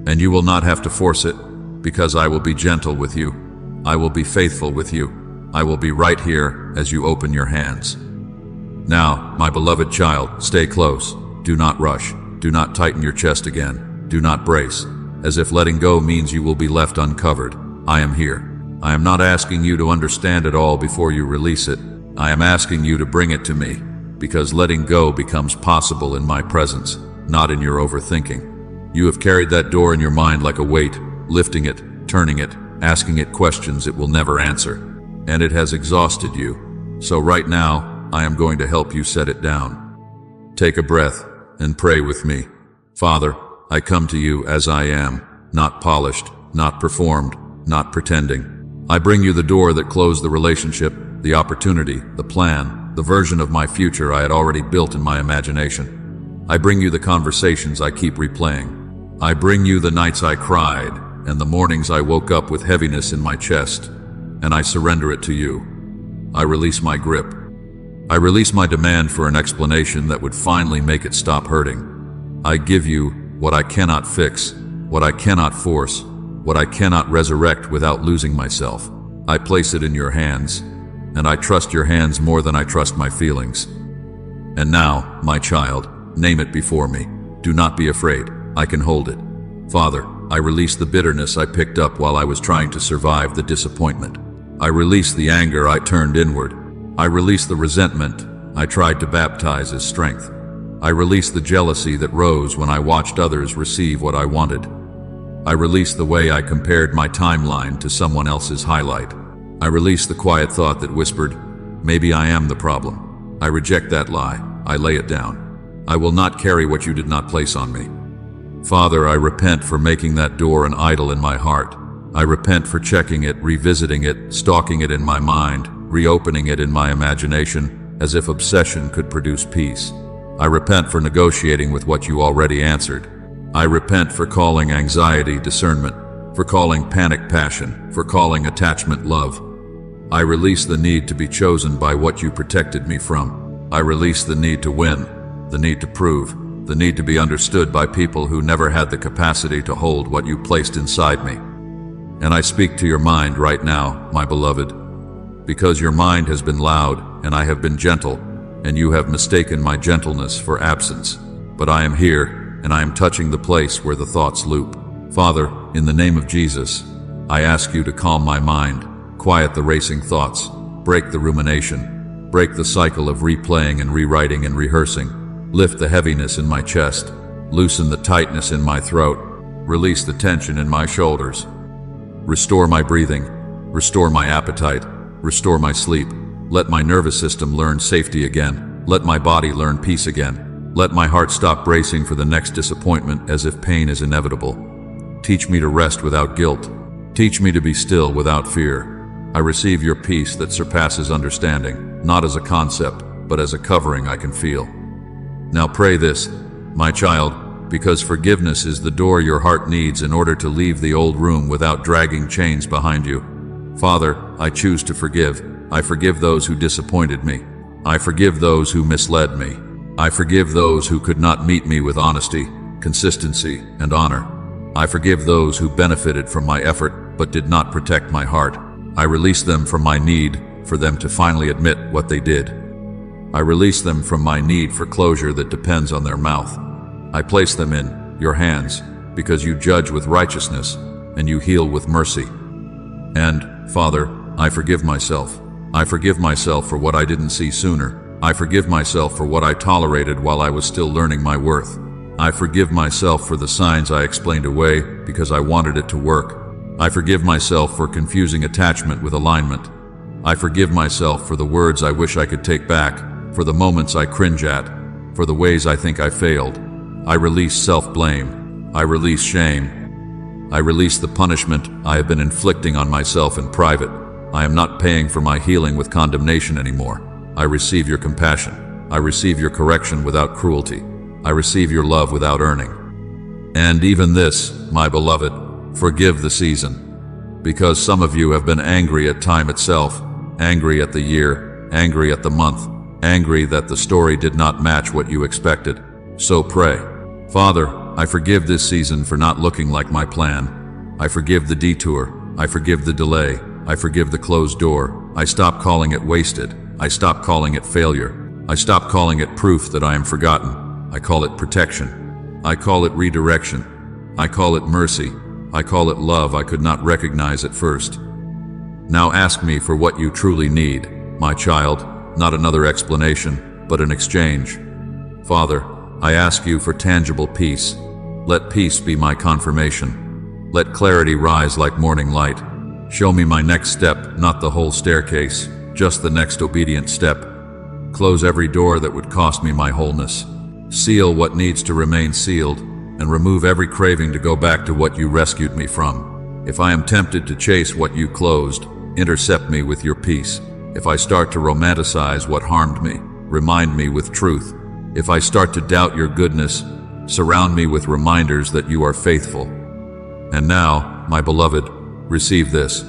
Speaker 1: and you will not have to force it, because I will be gentle with you. I will be faithful with you. I will be right here as you open your hands. Now, my beloved child, stay close. Do not rush. Do not tighten your chest again. Do not brace, as if letting go means you will be left uncovered. I am here. I am not asking you to understand it all before you release it. I am asking you to bring it to me, because letting go becomes possible in my presence, not in your overthinking. You have carried that door in your mind like a weight, lifting it, turning it, asking it questions it will never answer, and it has exhausted you. So right now, I am going to help you set it down. Take a breath and pray with me. Father, I come to you as I am, not polished, not performed, not pretending. I bring you the door that closed the relationship, the opportunity, the plan, the version of my future I had already built in my imagination. I bring you the conversations I keep replaying. I bring you the nights I cried and the mornings I woke up with heaviness in my chest, and I surrender it to you. I release my grip. I release my demand for an explanation that would finally make it stop hurting. I give you what I cannot fix, what I cannot force, what I cannot resurrect without losing myself. I place it in your hands, and I trust your hands more than I trust my feelings. And now, my child, name it before me. Do not be afraid. I can hold it. Father, I release the bitterness I picked up while I was trying to survive the disappointment. I release the anger I turned inward. I release the resentment I tried to baptize as strength. I release the jealousy that rose when I watched others receive what I wanted. I release the way I compared my timeline to someone else's highlight. I release the quiet thought that whispered, maybe I am the problem. I reject that lie. I lay it down. I will not carry what you did not place on me. Father, I repent for making that door an idol in my heart. I repent for checking it, revisiting it, stalking it in my mind, reopening it in my imagination, as if obsession could produce peace. I repent for negotiating with what you already answered. I repent for calling anxiety discernment, for calling panic passion, for calling attachment love. I release the need to be chosen by what you protected me from. I release the need to win, the need to prove, the need to be understood by people who never had the capacity to hold what you placed inside me. And I speak to your mind right now, my beloved, because your mind has been loud and I have been gentle, and you have mistaken my gentleness for absence. But I am here, and I am touching the place where the thoughts loop. Father, in the name of Jesus, I ask you to calm my mind, quiet the racing thoughts, break the rumination, break the cycle of replaying and rewriting and rehearsing, lift the heaviness in my chest, loosen the tightness in my throat, release the tension in my shoulders. Restore my breathing, restore my appetite, restore my sleep. Let my nervous system learn safety again. Let my body learn peace again. Let my heart stop bracing for the next disappointment as if pain is inevitable. Teach me to rest without guilt. Teach me to be still without fear. I receive your peace that surpasses understanding, not as a concept, but as a covering I can feel. Now pray this, my child, because forgiveness is the door your heart needs in order to leave the old room without dragging chains behind you. Father, I choose to forgive. I forgive those who disappointed me. I forgive those who misled me. I forgive those who could not meet me with honesty, consistency, and honor. I forgive those who benefited from my effort but did not protect my heart. I release them from my need for them to finally admit what they did. I release them from my need for closure that depends on their mouth. I place them in your hands because you judge with righteousness and you heal with mercy. And, Father, I forgive myself. I forgive myself for what I didn't see sooner. I forgive myself for what I tolerated while I was still learning my worth. I forgive myself for the signs I explained away because I wanted it to work. I forgive myself for confusing attachment with alignment. I forgive myself for the words I wish I could take back, for the moments I cringe at, for the ways I think I failed. I release self-blame. I release shame. I release the punishment I have been inflicting on myself in private. I am not paying for my healing with condemnation anymore. I receive your compassion. I receive your correction without cruelty. I receive your love without earning. And even this, my beloved, forgive the season. Because some of you have been angry at time itself, angry at the year, angry at the month, angry that the story did not match what you expected. So pray. Father, I forgive this season for not looking like my plan. I forgive the detour. I forgive the delay. I forgive the closed door. I stop calling it wasted. I stop calling it failure. I stop calling it proof that I am forgotten. I call it protection. I call it redirection. I call it mercy. I call it love I could not recognize at first. Now ask me for what you truly need, my child, not another explanation, but an exchange. Father, I ask you for tangible peace. Let peace be my confirmation. Let clarity rise like morning light. Show me my next step, not the whole staircase, just the next obedient step. Close every door that would cost me my wholeness. Seal what needs to remain sealed, and remove every craving to go back to what you rescued me from. If I am tempted to chase what you closed, intercept me with your peace. If I start to romanticize what harmed me, remind me with truth. If I start to doubt your goodness, surround me with reminders that you are faithful. And now, my beloved, receive this.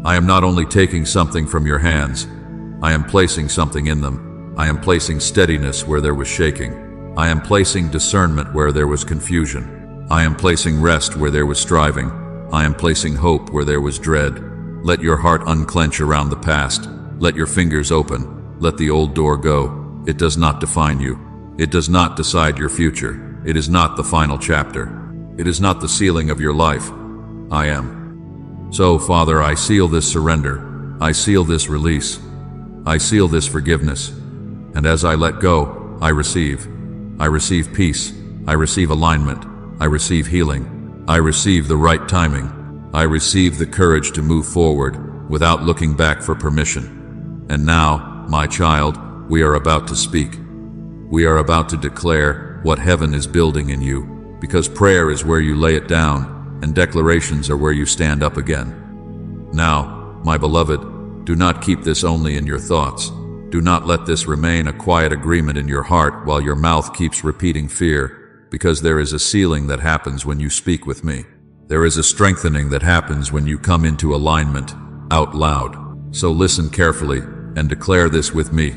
Speaker 1: I am not only taking something from your hands, I am placing something in them. I am placing steadiness where there was shaking. I am placing discernment where there was confusion. I am placing rest where there was striving. I am placing hope where there was dread. Let your heart unclench around the past. Let your fingers open. Let the old door go. It does not define you. It does not decide your future. It is not the final chapter. It is not the sealing of your life. I am. So, Father, I seal this surrender. I seal this release. I seal this forgiveness. And as I let go, I receive. I receive peace. I receive alignment. I receive healing. I receive the right timing. I receive the courage to move forward without looking back for permission. And now, my child, we are about to speak. We are about to declare what heaven is building in you, because prayer is where you lay it down, and declarations are where you stand up again. Now, my beloved, do not keep this only in your thoughts. Do not let this remain a quiet agreement in your heart while your mouth keeps repeating fear, because there is a sealing that happens when you speak with me. There is a strengthening that happens when you come into alignment, out loud. So listen carefully and declare this with me.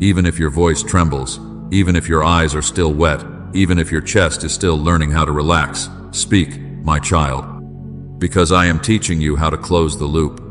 Speaker 1: Even if your voice trembles, even if your eyes are still wet, even if your chest is still learning how to relax. Speak, my child. Because I am teaching you how to close the loop.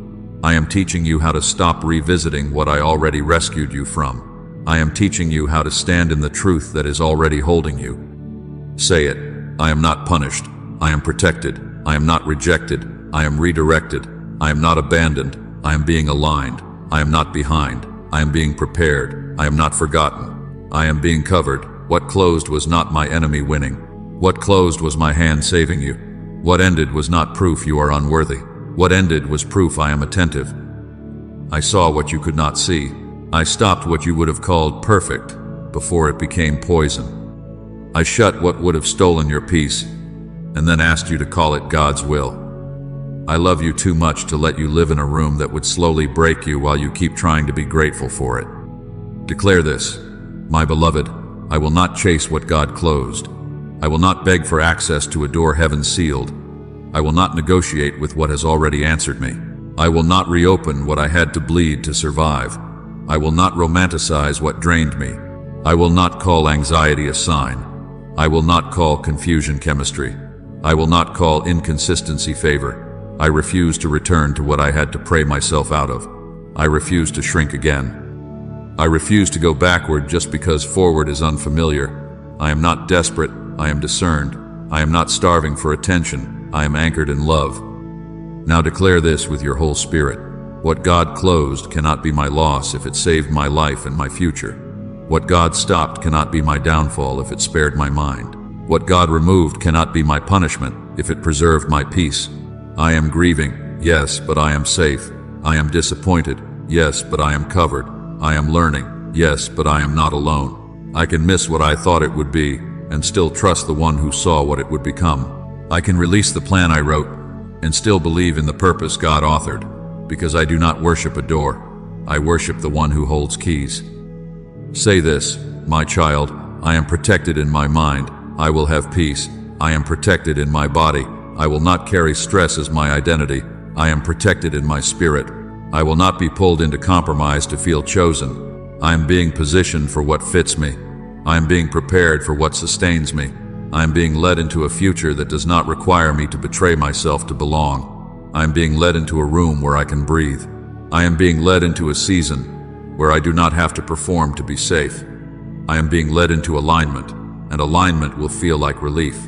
Speaker 1: I am teaching you how to stop revisiting what I already rescued you from. I am teaching you how to stand in the truth that is already holding you. Say it. I am not punished. I am protected. I am not rejected. I am redirected. I am not abandoned. I am being aligned. I am not behind. I am being prepared. I am not forgotten. I am being covered. What closed was not my enemy winning. What closed was my hand saving you. What ended was not proof you are unworthy. What ended was proof I am attentive. I saw what you could not see. I stopped what you would have called perfect before it became poison. I shut what would have stolen your peace and then asked you to call it God's will. I love you too much to let you live in a room that would slowly break you while you keep trying to be grateful for it. Declare this, my beloved, I will not chase what God closed. I will not beg for access to a door heaven sealed. I will not negotiate with what has already answered me. I will not reopen what I had to bleed to survive. I will not romanticize what drained me. I will not call anxiety a sign. I will not call confusion chemistry. I will not call inconsistency favor. I refuse to return to what I had to pray myself out of. I refuse to shrink again. I refuse to go backward just because forward is unfamiliar. I am not desperate. I am discerned. I am not starving for attention. I am anchored in love. Now declare this with your whole spirit. What God closed cannot be my loss if it saved my life and my future. What God stopped cannot be my downfall if it spared my mind. What God removed cannot be my punishment if it preserved my peace. I am grieving, yes, but I am safe. I am disappointed, yes, but I am covered. I am learning, yes, but I am not alone. I can miss what I thought it would be and still trust the one who saw what it would become. I can release the plan I wrote and still believe in the purpose God authored, because I do not worship a door. I worship the one who holds keys. Say this, my child, I am protected in my mind. I will have peace. I am protected in my body. I will not carry stress as my identity. I am protected in my spirit. I will not be pulled into compromise to feel chosen. I am being positioned for what fits me. I am being prepared for what sustains me. I am being led into a future that does not require me to betray myself to belong. I am being led into a room where I can breathe. I am being led into a season where I do not have to perform to be safe. I am being led into alignment, and alignment will feel like relief.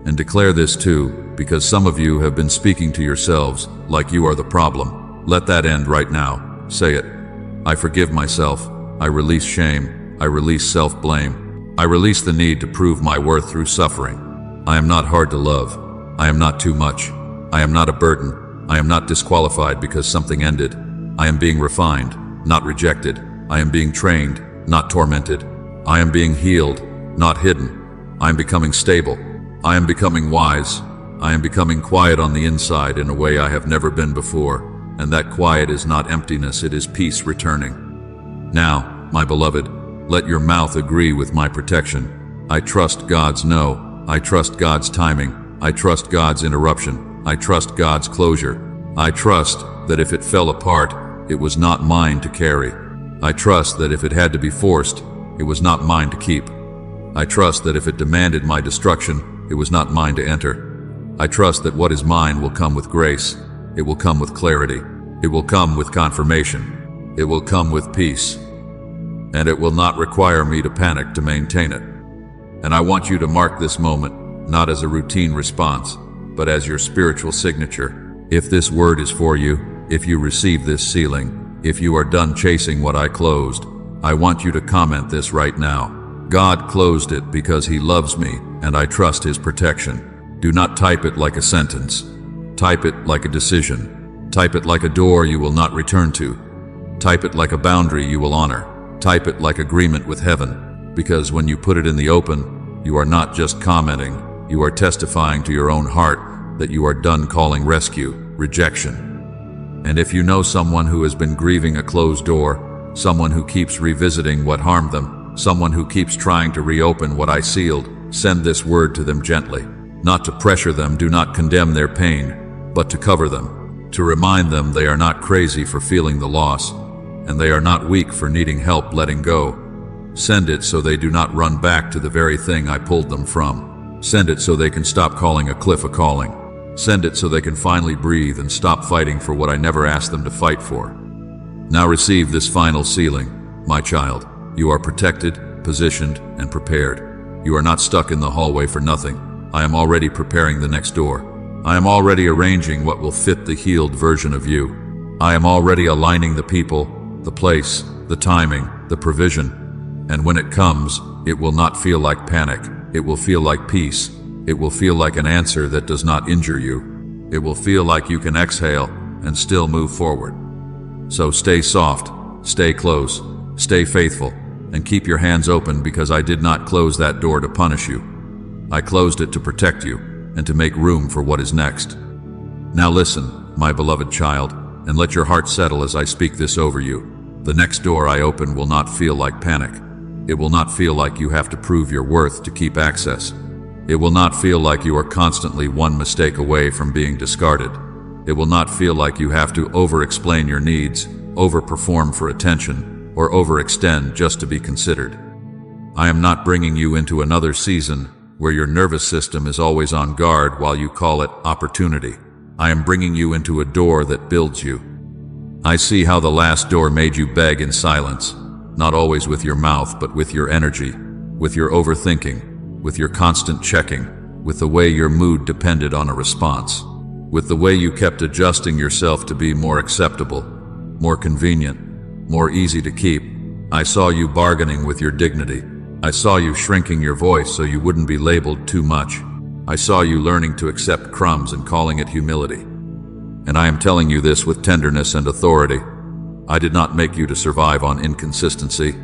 Speaker 1: And declare this too, because some of you have been speaking to yourselves like you are the problem. Let that end right now. Say it. I forgive myself. I release shame. I release self-blame. I release the need to prove my worth through suffering. I am not hard to love. I am not too much. I am not a burden. I am not disqualified because something ended. I am being refined, not rejected. I am being trained, not tormented. I am being healed, not hidden. I am becoming stable. I am becoming wise. I am becoming quiet on the inside in a way I have never been before, and that quiet is not emptiness, it is peace returning. Now, my beloved, let your mouth agree with my protection. I trust God's no. I trust God's timing. I trust God's interruption. I trust God's closure. I trust that if it fell apart, it was not mine to carry. I trust that if it had to be forced, it was not mine to keep. I trust that if it demanded my destruction, it was not mine to enter. I trust that what is mine will come with grace. It will come with clarity. It will come with confirmation. It will come with peace. And it will not require me to panic to maintain it. And I want you to mark this moment, not as a routine response, but as your spiritual signature. If this word is for you, if you receive this sealing, if you are done chasing what I closed, I want you to comment this right now. God closed it because He loves me, and I trust His protection. Do not type it like a sentence. Type it like a decision. Type it like a door you will not return to. Type it like a boundary you will honor. Type it like agreement with heaven, because when you put it in the open, you are not just commenting, you are testifying to your own heart that you are done calling rescue, rejection. And if you know someone who has been grieving a closed door, someone who keeps revisiting what harmed them, someone who keeps trying to reopen what I sealed, send this word to them gently. Not to pressure them, do not condemn their pain, but to cover them, to remind them they are not crazy for feeling the loss, and they are not weak for needing help letting go. Send it so they do not run back to the very thing I pulled them from. Send it so they can stop calling a cliff a calling. Send it so they can finally breathe and stop fighting for what I never asked them to fight for. Now receive this final sealing, my child. You are protected, positioned, and prepared. You are not stuck in the hallway for nothing. I am already preparing the next door. I am already arranging what will fit the healed version of you. I am already aligning the people, the place, the timing, the provision. And when it comes, it will not feel like panic. It will feel like peace. It will feel like an answer that does not injure you. It will feel like you can exhale and still move forward. So stay soft, stay close, stay faithful, and keep your hands open, because I did not close that door to punish you. I closed it to protect you and to make room for what is next. Now listen, my beloved child, and let your heart settle as I speak this over you. The next door I open will not feel like panic. It will not feel like you have to prove your worth to keep access. It will not feel like you are constantly one mistake away from being discarded. It will not feel like you have to over-explain your needs, overperform for attention, or overextend just to be considered. I am not bringing you into another season where your nervous system is always on guard while you call it opportunity. I am bringing you into a door that builds you. I see how the last door made you beg in silence, not always with your mouth, but with your energy, with your overthinking, with your constant checking, with the way your mood depended on a response, with the way you kept adjusting yourself to be more acceptable, more convenient, more easy to keep. I saw you bargaining with your dignity. I saw you shrinking your voice so you wouldn't be labeled too much. I saw you learning to accept crumbs and calling it humility. And I am telling you this with tenderness and authority. I did not make you to survive on inconsistency.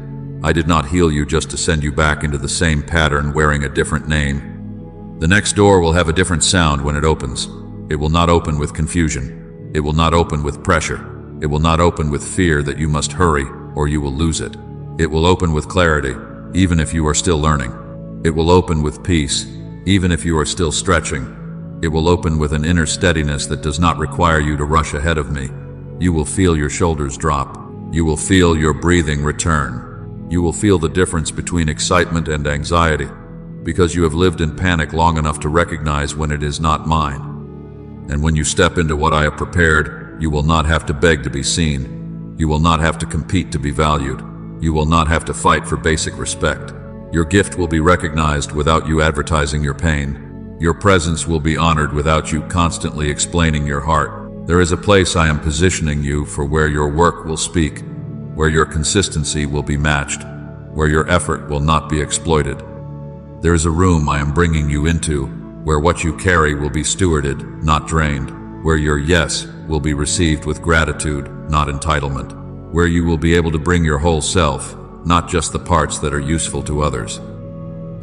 Speaker 1: I did not heal you just to send you back into the same pattern wearing a different name. The next door will have a different sound when it opens. It will not open with confusion. It will not open with pressure. It will not open with fear that you must hurry or you will lose it. It will open with clarity, even if you are still learning. It will open with peace, even if you are still stretching. It will open with an inner steadiness that does not require you to rush ahead of me. You will feel your shoulders drop. You will feel your breathing return. You will feel the difference between excitement and anxiety, because you have lived in panic long enough to recognize when it is not mine. And when you step into what I have prepared, you will not have to beg to be seen. You will not have to compete to be valued. You will not have to fight for basic respect. Your gift will be recognized without you advertising your pain. Your presence will be honored without you constantly explaining your heart. There is a place I am positioning you for where your work will speak, where your consistency will be matched, where your effort will not be exploited. There is a room I am bringing you into where what you carry will be stewarded, not drained, where your yes will be received with gratitude, not entitlement, where you will be able to bring your whole self, not just the parts that are useful to others.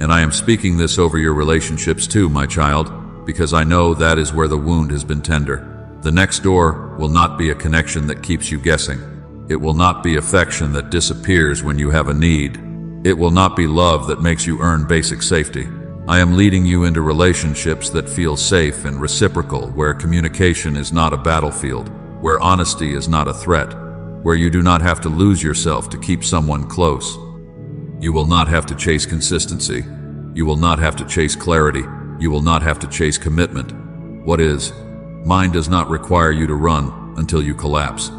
Speaker 1: And I am speaking this over your relationships too, my child, because I know that is where the wound has been tender. The next door will not be a connection that keeps you guessing. It will not be affection that disappears when you have a need. It will not be love that makes you earn basic safety. I am leading you into relationships that feel safe and reciprocal, where communication is not a battlefield, where honesty is not a threat, where you do not have to lose yourself to keep someone close. You will not have to chase consistency. You will not have to chase clarity. You will not have to chase commitment. What is? Mine does not require you to run until you collapse.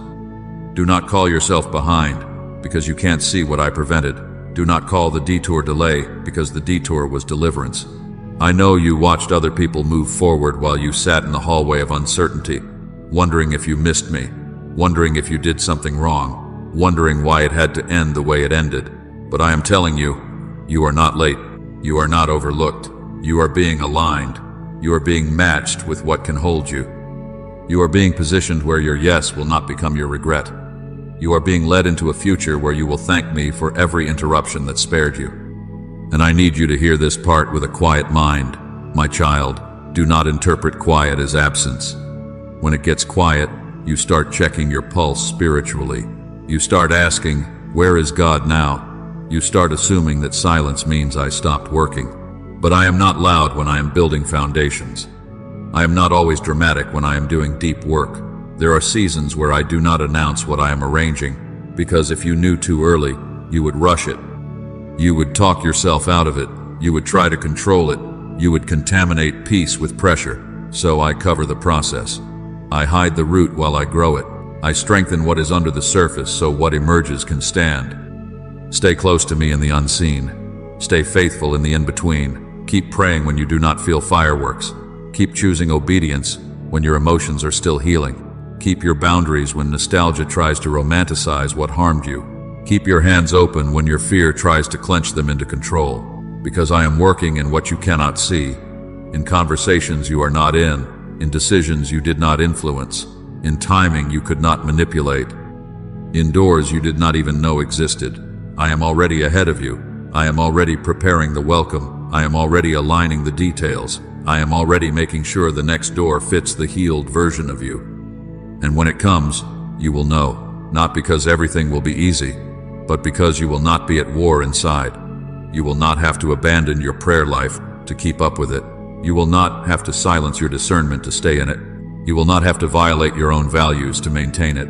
Speaker 1: Do not call yourself behind because you can't see what I prevented. Do not call the detour delay because the detour was deliverance. I know you watched other people move forward while you sat in the hallway of uncertainty, wondering if you missed me, wondering if you did something wrong, wondering why it had to end the way it ended. But I am telling you, you are not late. You are not overlooked. You are being aligned. You are being matched with what can hold you. You are being positioned where your yes will not become your regret. You are being led into a future where you will thank me for every interruption that spared you. And I need you to hear this part with a quiet mind. My child, do not interpret quiet as absence. When it gets quiet, you start checking your pulse spiritually. You start asking, where is God now? You start assuming that silence means I stopped working. But I am not loud when I am building foundations. I am not always dramatic when I am doing deep work. There are seasons where I do not announce what I am arranging, because if you knew too early, you would rush it. You would talk yourself out of it. You would try to control it. You would contaminate peace with pressure. So I cover the process. I hide the root while I grow it. I strengthen what is under the surface so what emerges can stand. Stay close to me in the unseen. Stay faithful in the in-between. Keep praying when you do not feel fireworks. Keep choosing obedience when your emotions are still healing. Keep your boundaries when nostalgia tries to romanticize what harmed you. Keep your hands open when your fear tries to clench them into control. Because I am working in what you cannot see, in conversations you are not in decisions you did not influence, in timing you could not manipulate, in doors you did not even know existed. I am already ahead of you. I am already preparing the welcome. I am already aligning the details. I am already making sure the next door fits the healed version of you. And when it comes, you will know, not because everything will be easy, but because you will not be at war inside. You will not have to abandon your prayer life to keep up with it. You will not have to silence your discernment to stay in it. You will not have to violate your own values to maintain it.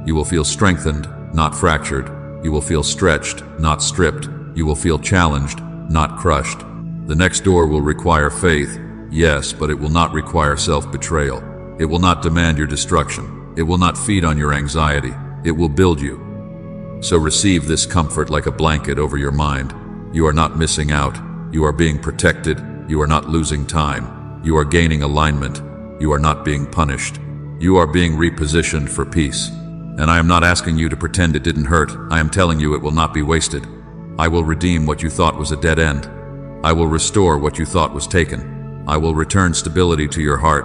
Speaker 1: You will feel strengthened, not fractured. You will feel stretched, not stripped. You will feel challenged, not crushed. The next door will require faith, yes, but it will not require self-betrayal. It will not demand your destruction. It will not feed on your anxiety. It will build you. So receive this comfort like a blanket over your mind. You are not missing out. You are being protected. You are not losing time. You are gaining alignment. You are not being punished. You are being repositioned for peace. And I am not asking you to pretend it didn't hurt. I am telling you it will not be wasted. I will redeem what you thought was a dead end. I will restore what you thought was taken. I will return stability to your heart.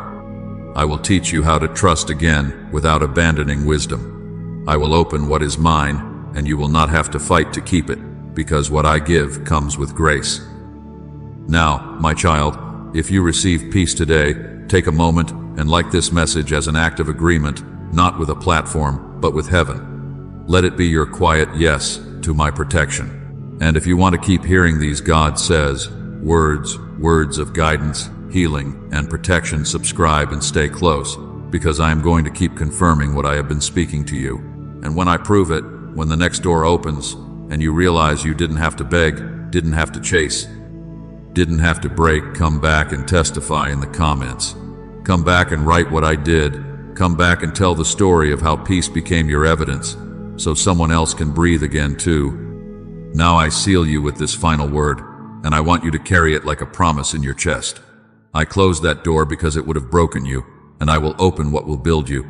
Speaker 1: I will teach you how to trust again without abandoning wisdom. I will open what is mine, and you will not have to fight to keep it, because what I give comes with grace. Now, my child, if you receive peace today, take a moment and like this message as an act of agreement, not with a platform, but with heaven. Let it be your quiet yes to my protection. And if you want to keep hearing these God says words of guidance, healing, and protection, subscribe and stay close, because I am going to keep confirming what I have been speaking to you. And when I prove it, when the next door opens, and you realize you didn't have to beg, didn't have to chase, didn't have to break, come back and testify in the comments. Come back and write what I did. Come back and tell the story of how peace became your evidence, so someone else can breathe again too. Now I seal you with this final word, and I want you to carry it like a promise in your chest. I closed that door because it would have broken you, and I will open what will build you.